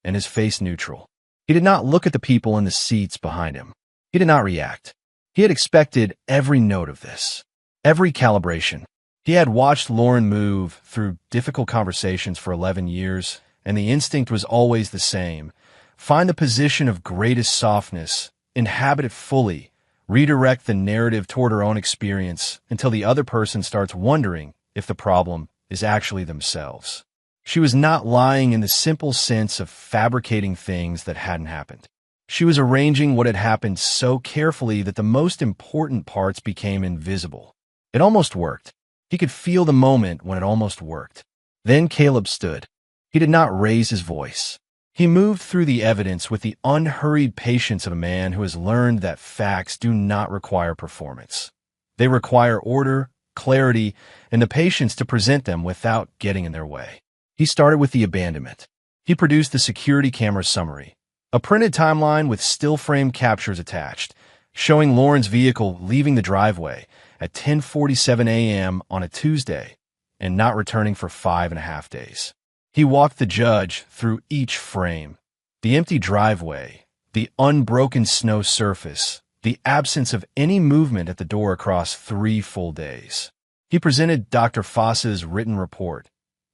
and his face neutral. He did not look at the people in the seats behind him. He did not react. He had expected every note of this, every calibration. He had watched Lauren move through difficult conversations for 11 years, and the instinct was always the same. Find the position of greatest softness, inhabit it fully, redirect the narrative toward her own experience until the other person starts wondering if the problem is actually themselves. She was not lying in the simple sense of fabricating things that hadn't happened. She was arranging what had happened so carefully that the most important parts became invisible. It almost worked. He could feel the moment when it almost worked. Then Caleb stood. He did not raise his voice. He moved through the evidence with the unhurried patience of a man who has learned that facts do not require performance. They require order, clarity, and the patience to present them without getting in their way. He started with the abandonment. He produced the security camera summary, a printed timeline with still-frame captures attached, showing Lauren's vehicle leaving the driveway at 10:47 a.m. on a Tuesday and not returning for 5.5 days. He walked the judge through each frame, the empty driveway, the unbroken snow surface, the absence of any movement at the door across 3 full days. He presented Dr. Foss's written report,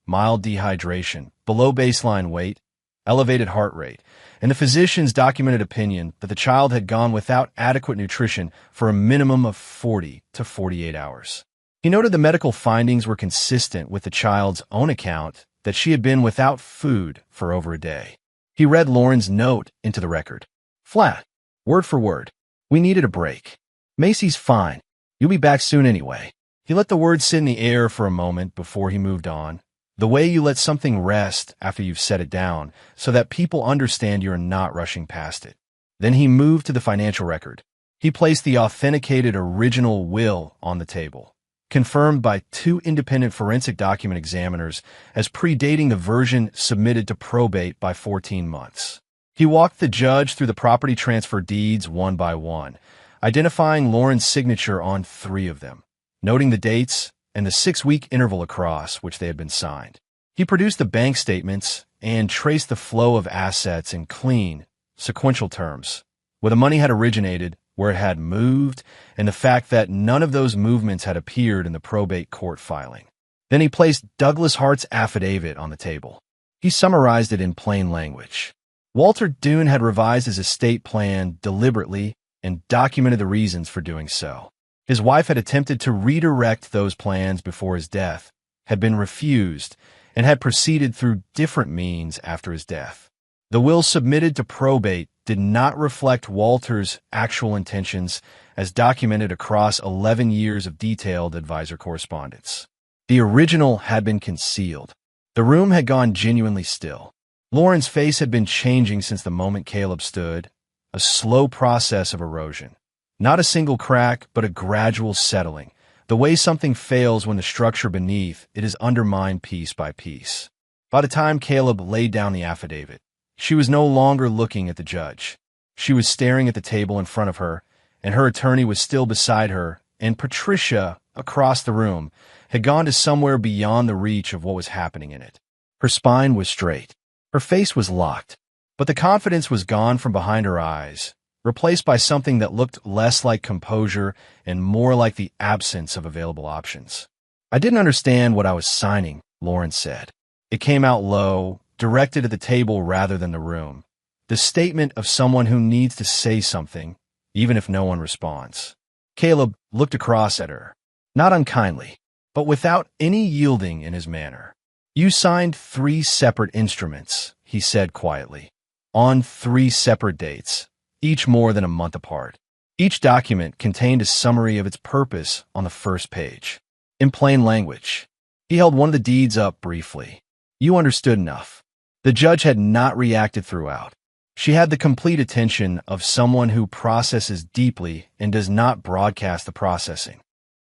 mild dehydration, below baseline weight, elevated heart rate, and the physician's documented opinion that the child had gone without adequate nutrition for a minimum of 40 to 48 hours. He noted the medical findings were consistent with the child's own account that she had been without food for over a day. He read Lauren's note into the record. Flat, word for word. We needed a break. Macy's fine. You'll be back soon anyway. He let the words sit in the air for a moment before he moved on. The way you let something rest after you've set it down so that people understand you're not rushing past it. Then he moved to the financial record. He placed the authenticated original will on the table, confirmed by 2 independent forensic document examiners as predating the version submitted to probate by 14 months. He walked the judge through the property transfer deeds one by one, identifying Lauren's signature on 3 of them, noting the dates and the 6-week interval across which they had been signed. He produced the bank statements and traced the flow of assets in clean, sequential terms, where the money had originated, where it had moved, and the fact that none of those movements had appeared in the probate court filing. Then he placed Douglas Hart's affidavit on the table. He summarized it in plain language. Walter Dune had revised his estate plan deliberately and documented the reasons for doing so. His wife had attempted to redirect those plans before his death, had been refused, and had proceeded through different means after his death. The will submitted to probate did not reflect Walter's actual intentions as documented across 11 years of detailed advisor correspondence. The original had been concealed. The room had gone genuinely still. Lauren's face had been changing since the moment Caleb stood, a slow process of erosion. Not a single crack, but a gradual settling, the way something fails when the structure beneath it is undermined piece by piece. By the time Caleb laid down the affidavit, she was no longer looking at the judge. She was staring at the table in front of her, and her attorney was still beside her, and Patricia, across the room, had gone to somewhere beyond the reach of what was happening in it. Her spine was straight. Her face was locked, but the confidence was gone from behind her eyes, replaced by something that looked less like composure and more like the absence of available options. "I didn't understand what I was signing," Lauren said. It came out low, directed at the table rather than the room. The statement of someone who needs to say something, even if no one responds. Caleb looked across at her, not unkindly, but without any yielding in his manner. "You signed 3 separate instruments," he said quietly, "on 3 separate dates, each more than a month apart. Each document contained a summary of its purpose on the first page. In plain language." He held one of the deeds up briefly. "You understood enough." The judge had not reacted throughout. She had the complete attention of someone who processes deeply and does not broadcast the processing.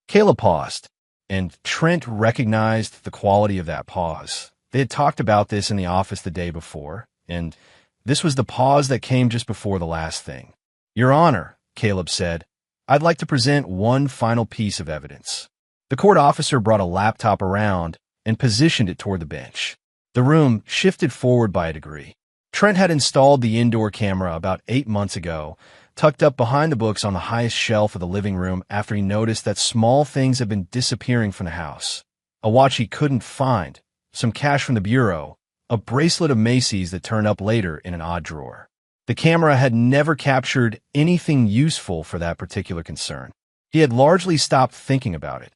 Caleb paused, and Trent recognized the quality of that pause. They had talked about this in the office the day before, and this was the pause that came just before the last thing. "Your Honor," Caleb said, "I'd like to present one final piece of evidence." The court officer brought a laptop around and positioned it toward the bench. The room shifted forward by a degree. Trent had installed the indoor camera about 8 months ago, tucked up behind the books on the highest shelf of the living room after he noticed that small things had been disappearing from the house. A watch he couldn't find, some cash from the bureau, a bracelet of Macy's that turned up later in an odd drawer. The camera had never captured anything useful for that particular concern. He had largely stopped thinking about it,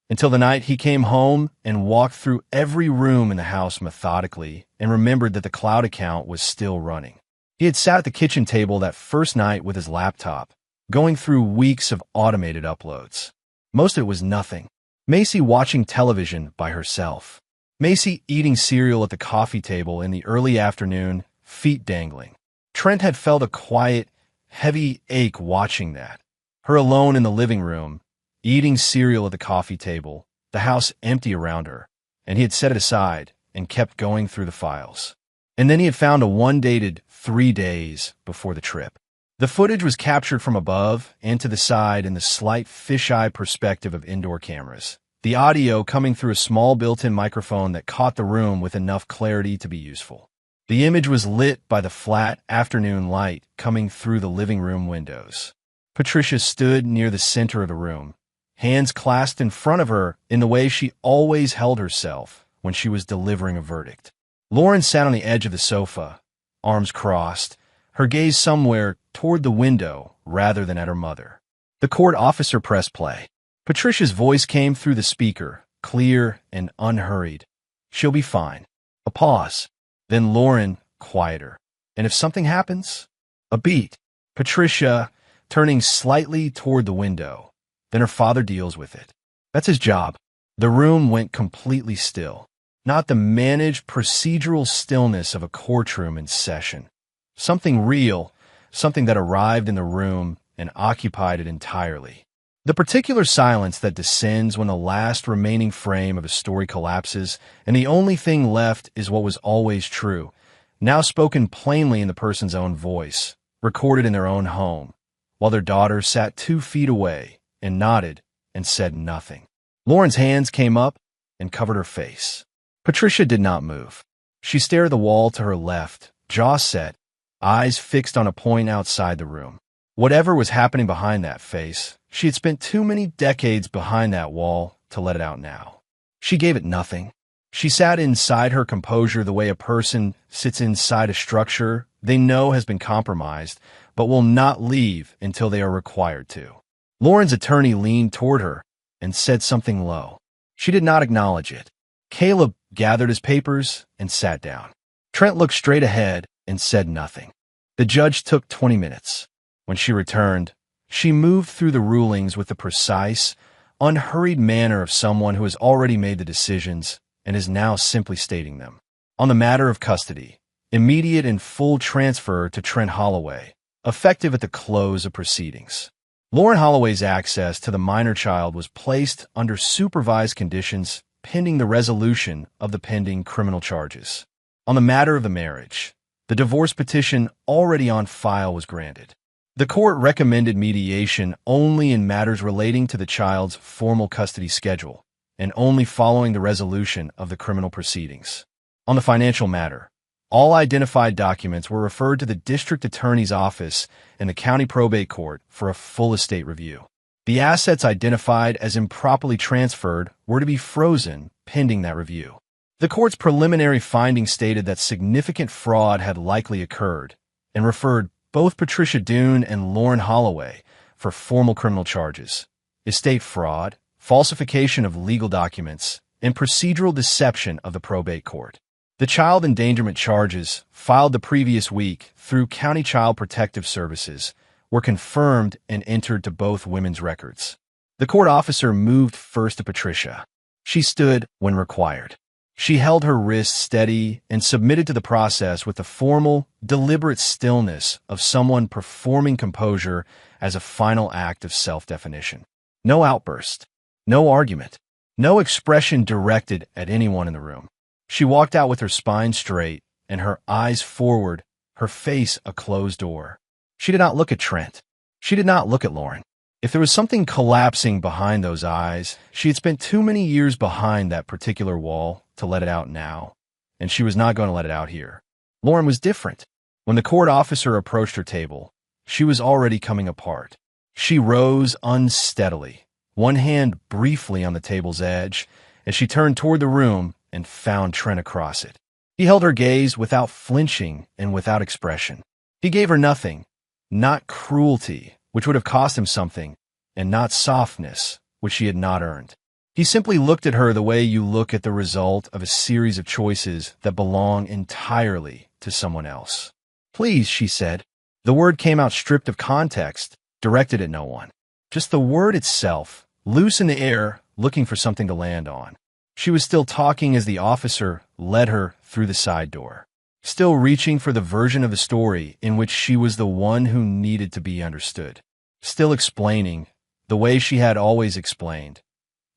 until the night he came home and walked through every room in the house methodically and remembered that the cloud account was still running. He had sat at the kitchen table that first night with his laptop, going through weeks of automated uploads. Most of it was nothing. Macy watching television by herself. Macy eating cereal at the coffee table in the early afternoon, feet dangling. Trent had felt a quiet, heavy ache watching that. Her alone in the living room, eating cereal at the coffee table, the house empty around her, and he had set it aside and kept going through the files. And then he had found a one dated 3 days before the trip. The footage was captured from above and to the side in the slight fisheye perspective of indoor cameras, the audio coming through a small built-in microphone that caught the room with enough clarity to be useful. The image was lit by the flat afternoon light coming through the living room windows. Patricia stood near the center of the room, hands clasped in front of her in the way she always held herself when she was delivering a verdict. Lauren sat on the edge of the sofa, arms crossed, her gaze somewhere toward the window rather than at her mother. The court officer pressed play. Patricia's voice came through the speaker, clear and unhurried. "She'll be fine." A pause. Then Lauren, quieter. "And if something happens?" A beat. Patricia, turning slightly toward the window. "Then her father deals with it. That's his job." The room went completely still. Not the managed procedural stillness of a courtroom in session. Something real, something that arrived in the room and occupied it entirely. The particular silence that descends when the last remaining frame of a story collapses and the only thing left is what was always true, now spoken plainly in the person's own voice, recorded in their own home, while their daughter sat 2 feet away and nodded and said nothing. Lauren's hands came up and covered her face. Patricia did not move. She stared at the wall to her left, jaw set, eyes fixed on a point outside the room. Whatever was happening behind that face, she had spent too many decades behind that wall to let it out now. She gave it nothing. She sat inside her composure the way a person sits inside a structure they know has been compromised, but will not leave until they are required to. Lauren's attorney leaned toward her and said something low. She did not acknowledge it. Caleb gathered his papers and sat down. Trent looked straight ahead and said nothing. The judge took 20 minutes. When she returned, she moved through the rulings with the precise, unhurried manner of someone who has already made the decisions and is now simply stating them. On the matter of custody, immediate and full transfer to Trent Holloway, effective at the close of proceedings. Lauren Holloway's access to the minor child was placed under supervised conditions pending the resolution of the pending criminal charges. On the matter of the marriage, the divorce petition already on file was granted. The court recommended mediation only in matters relating to the child's formal custody schedule and only following the resolution of the criminal proceedings. On the financial matter, all identified documents were referred to the district attorney's office and the county probate court for a full estate review. The assets identified as improperly transferred were to be frozen pending that review. The court's preliminary findings stated that significant fraud had likely occurred and referred both Patricia Doon and Lauren Holloway for formal criminal charges: estate fraud, falsification of legal documents, and procedural deception of the probate court. The child endangerment charges, filed the previous week through County Child Protective Services, were confirmed and entered to both women's records. The court officer moved first to Patricia. She stood when required. She held her wrists steady and submitted to the process with the formal, deliberate stillness of someone performing composure as a final act of self-definition. No outburst, no argument, no expression directed at anyone in the room. She walked out with her spine straight and her eyes forward, her face a closed door. She did not look at Trent. She did not look at Lauren. If there was something collapsing behind those eyes, she had spent too many years behind that particular wall to let it out now, and she was not going to let it out here. Lauren was different. When the court officer approached her table, she was already coming apart. She rose unsteadily, one hand briefly on the table's edge, as she turned toward the room and found Trent across it. He held her gaze without flinching and without expression. He gave her nothing, not cruelty, which would have cost him something, and not softness, which she had not earned. He simply looked at her the way you look at the result of a series of choices that belong entirely to someone else. "Please," she said. The word came out stripped of context, directed at no one. Just the word itself, loose in the air, looking for something to land on. She was still talking as the officer led her through the side door, still reaching for the version of the story in which she was the one who needed to be understood, still explaining the way she had always explained,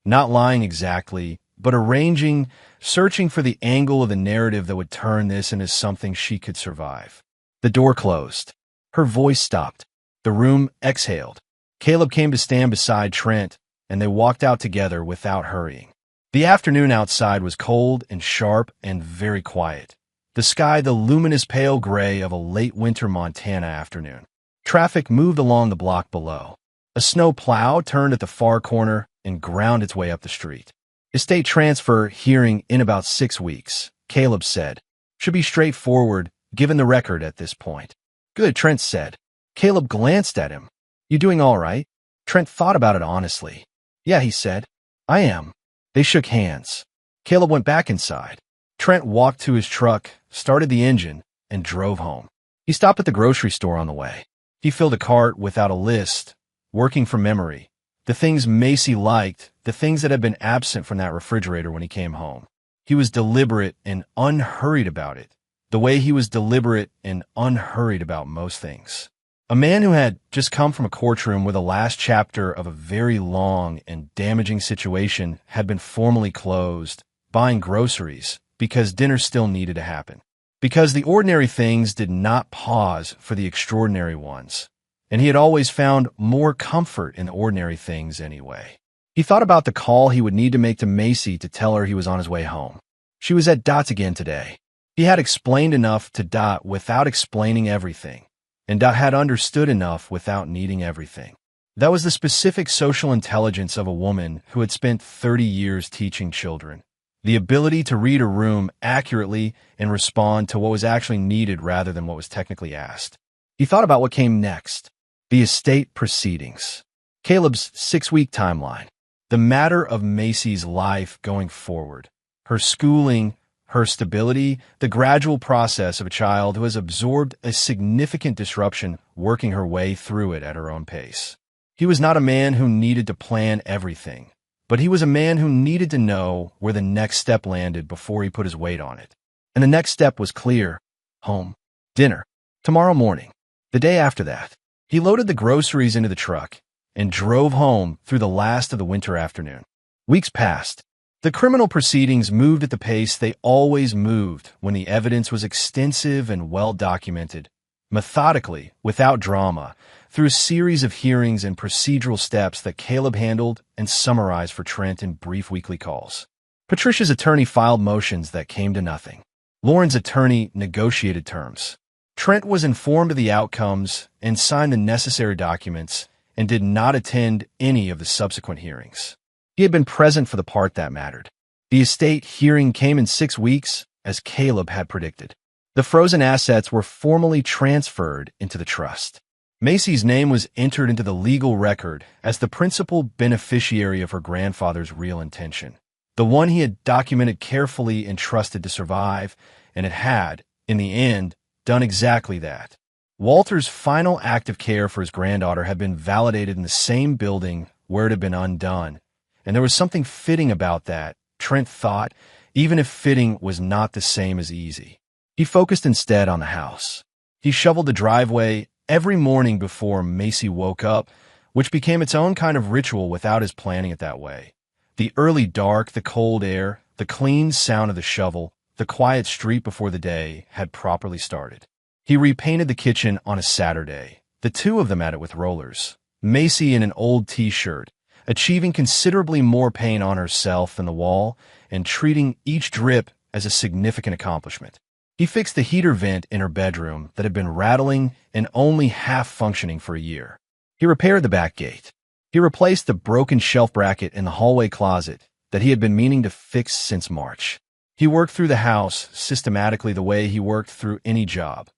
not lying exactly, but arranging, searching for the angle of the narrative that would turn this into something she could survive. The door closed. Her voice stopped. The room exhaled. Caleb came to stand beside Trent, and they walked out together without hurrying. The afternoon outside was cold and sharp and very quiet. The sky the luminous pale gray of a late winter Montana afternoon. Traffic moved along the block below. A snow plow turned at the far corner and ground its way up the street. "Estate transfer hearing in about 6 weeks," Caleb said. "Should be straightforward, given the record at this point." "Good," Trent said. Caleb glanced at him. "You doing all right?" Trent thought about it honestly. "Yeah," he said. "I am." They shook hands. Caleb went back inside. Trent walked to his truck, started the engine, and drove home. He stopped at the grocery store on the way. He filled a cart without a list, working from memory. The things Macy liked, the things that had been absent from that refrigerator when he came home. He was deliberate and unhurried about it, the way he was deliberate and unhurried about most things. A man who had just come from a courtroom where the last chapter of a very long and damaging situation had been formally closed, buying groceries, because dinner still needed to happen. Because the ordinary things did not pause for the extraordinary ones, and he had always found more comfort in the ordinary things anyway. He thought about the call he would need to make to Macy to tell her he was on his way home. She was at Dot's again today. He had explained enough to Dot without explaining everything, and Dot had understood enough without needing everything. That was the specific social intelligence of a woman who had spent 30 years teaching children. The ability to read a room accurately and respond to what was actually needed rather than what was technically asked. He thought about what came next. The estate proceedings. Caleb's 6-week timeline. The matter of Macy's life going forward. her schooling, her stability, the gradual process of a child who has absorbed a significant disruption, working her way through it at her own pace. He was not a man who needed to plan everything, but he was a man who needed to know where the next step landed before he put his weight on it. And the next step was clear: home, dinner, tomorrow morning. The day after that, he loaded the groceries into the truck and drove home through the last of the winter afternoon. Weeks passed. The criminal proceedings moved at the pace they always moved when the evidence was extensive and well-documented, methodically, without drama, through a series of hearings and procedural steps that Caleb handled and summarized for Trent in brief weekly calls. Patricia's attorney filed motions that came to nothing. Lauren's attorney negotiated terms. Trent was informed of the outcomes and signed the necessary documents and did not attend any of the subsequent hearings. He had been present for the part that mattered. The estate hearing came in 6 weeks, as Caleb had predicted. The frozen assets were formally transferred into the trust. Macy's name was entered into the legal record as the principal beneficiary of her grandfather's real intention, the one he had documented carefully and trusted to survive, and it had, in the end, done exactly that. Walter's final act of care for his granddaughter had been validated in the same building where it had been undone, and there was something fitting about that, Trent thought, even if fitting was not the same as easy. He focused instead on the house. He shoveled the driveway every morning before Macy woke up, which became its own kind of ritual without his planning it that way. The early dark, the cold air, the clean sound of the shovel, the quiet street before the day had properly started. He repainted the kitchen on a Saturday, the two of them at it with rollers, Macy in an old t-shirt, achieving considerably more paint on herself than the wall and treating each drip as a significant accomplishment. He fixed the heater vent in her bedroom that had been rattling and only half functioning for a year. He repaired the back gate. He replaced the broken shelf bracket in the hallway closet that he had been meaning to fix since March. He worked through the house systematically the way he worked through any job.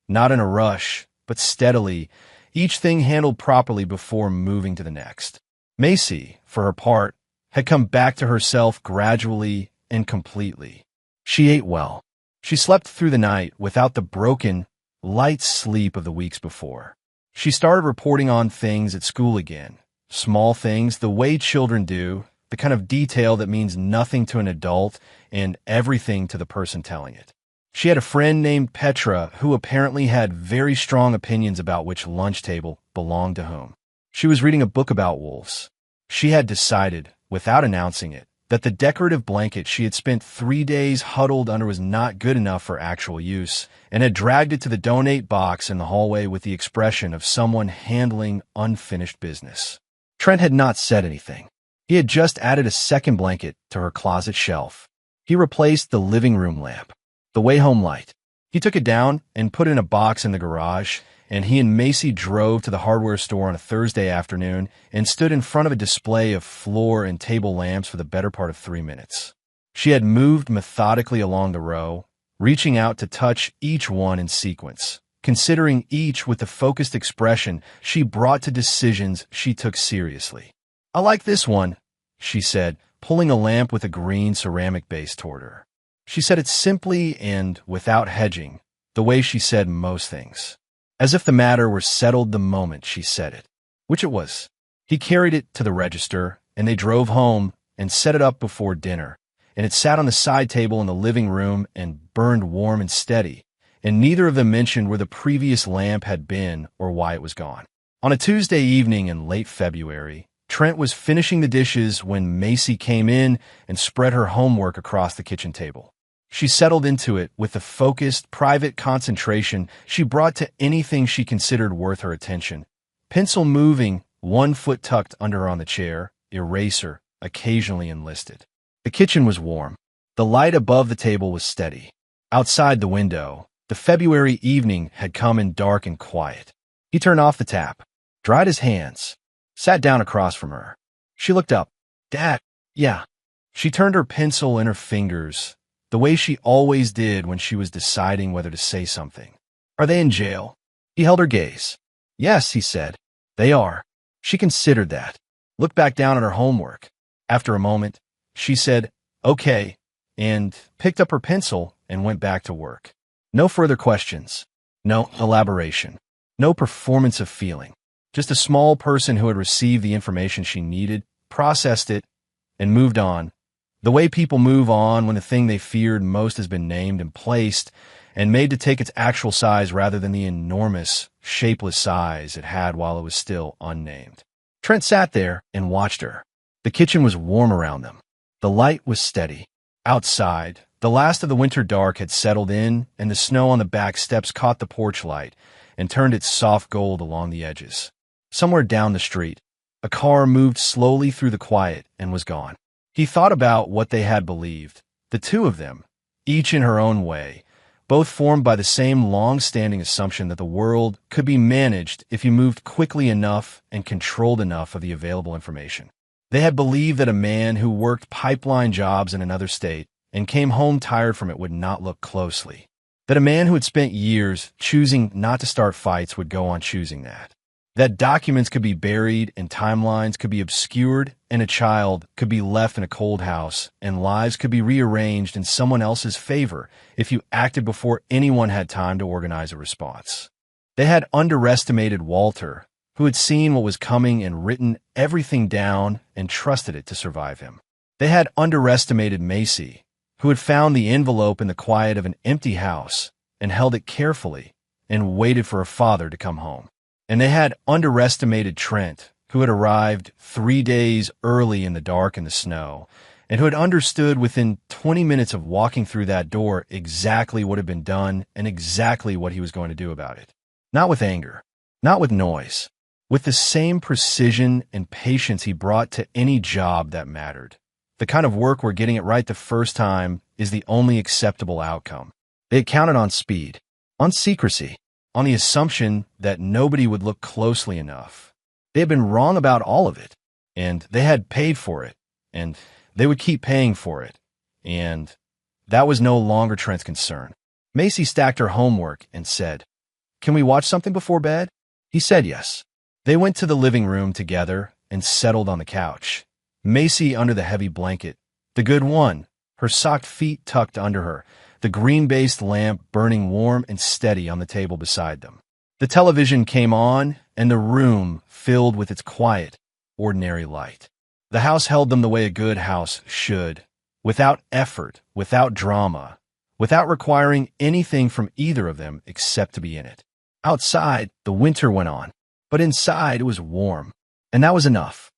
Not in a rush, but steadily, each thing handled properly before moving to the next. Macy, for her part, had come back to herself gradually and completely. She ate well. She slept through the night without the broken, light sleep of the weeks before. She started reporting on things at school again. Small things, the way children do, the kind of detail that means nothing to an adult and everything to the person telling it. She had a friend named Petra who apparently had very strong opinions about which lunch table belonged to whom. She was reading a book about wolves. She had decided, without announcing it, that the decorative blanket she had spent 3 days huddled under was not good enough for actual use, and had dragged it to the donate box in the hallway with the expression of someone handling unfinished business. Trent had not said anything. He had just added a second blanket to her closet shelf. He replaced the living room lamp, the way home light. He took it down and put it in a box in the garage, and he and Macy drove to the hardware store on a Thursday afternoon and stood in front of a display of floor and table lamps for the better part of 3 minutes. She had moved methodically along the row, reaching out to touch each one in sequence, considering each with the focused expression she brought to decisions she took seriously. "I like this one," she said, pulling a lamp with a green ceramic base toward her. She said it simply and without hedging, the way she said most things, as if the matter were settled the moment she said it, which it was. He carried it to the register, and they drove home and set it up before dinner, and it sat on the side table in the living room and burned warm and steady, and neither of them mentioned where the previous lamp had been or why it was gone. On a Tuesday evening in late February, Trent was finishing the dishes when Macy came in and spread her homework across the kitchen table. She settled into it with the focused, private concentration she brought to anything she considered worth her attention. Pencil moving, one foot tucked under her on the chair, eraser occasionally enlisted. The kitchen was warm. The light above the table was steady. Outside the window, the February evening had come in dark and quiet. He turned off the tap, dried his hands, sat down across from her. She looked up. "Dad, yeah." She turned her pencil in her fingers, the way she always did when she was deciding whether to say something. "Are they in jail?" He held her gaze. "Yes," he said. "They are." She considered that, looked back down at her homework. After a moment, she said, "Okay," and picked up her pencil and went back to work. No further questions. No elaboration. No performance of feeling. Just a small person who had received the information she needed, processed it, and moved on. The way people move on when the thing they feared most has been named and placed and made to take its actual size rather than the enormous, shapeless size it had while it was still unnamed. Trent sat there and watched her. The kitchen was warm around them. The light was steady. Outside, the last of the winter dark had settled in, and the snow on the back steps caught the porch light and turned its soft gold along the edges. Somewhere down the street, a car moved slowly through the quiet and was gone. He thought about what they had believed, the two of them, each in her own way, both formed by the same long-standing assumption that the world could be managed if you moved quickly enough and controlled enough of the available information. They had believed that a man who worked pipeline jobs in another state and came home tired from it would not look closely. That a man who had spent years choosing not to start fights would go on choosing that. That documents could be buried and timelines could be obscured and a child could be left in a cold house and lives could be rearranged in someone else's favor if you acted before anyone had time to organize a response. They had underestimated Walter, who had seen what was coming and written everything down and trusted it to survive him. They had underestimated Macy, who had found the envelope in the quiet of an empty house and held it carefully and waited for her father to come home. And they had underestimated Trent, who had arrived 3 days early in the dark and the snow, and who had understood within 20 minutes of walking through that door exactly what had been done and exactly what he was going to do about it. Not with anger, not with noise, with the same precision and patience he brought to any job that mattered. The kind of work where getting it right the first time is the only acceptable outcome. They had counted on speed, on secrecy, on the assumption that nobody would look closely enough. They had been wrong about all of it, and they had paid for it, and they would keep paying for it, and that was no longer Trent's concern. Macy stacked her homework and said, "Can we watch something before bed?" He said yes. They went to the living room together and settled on the couch. Macy under the heavy blanket, the good one, her socked feet tucked under her, the green-based lamp burning warm and steady on the table beside them. The television came on, and the room filled with its quiet, ordinary light. The house held them the way a good house should, without effort, without drama, without requiring anything from either of them except to be in it. Outside, the winter went on, but inside it was warm, and that was enough.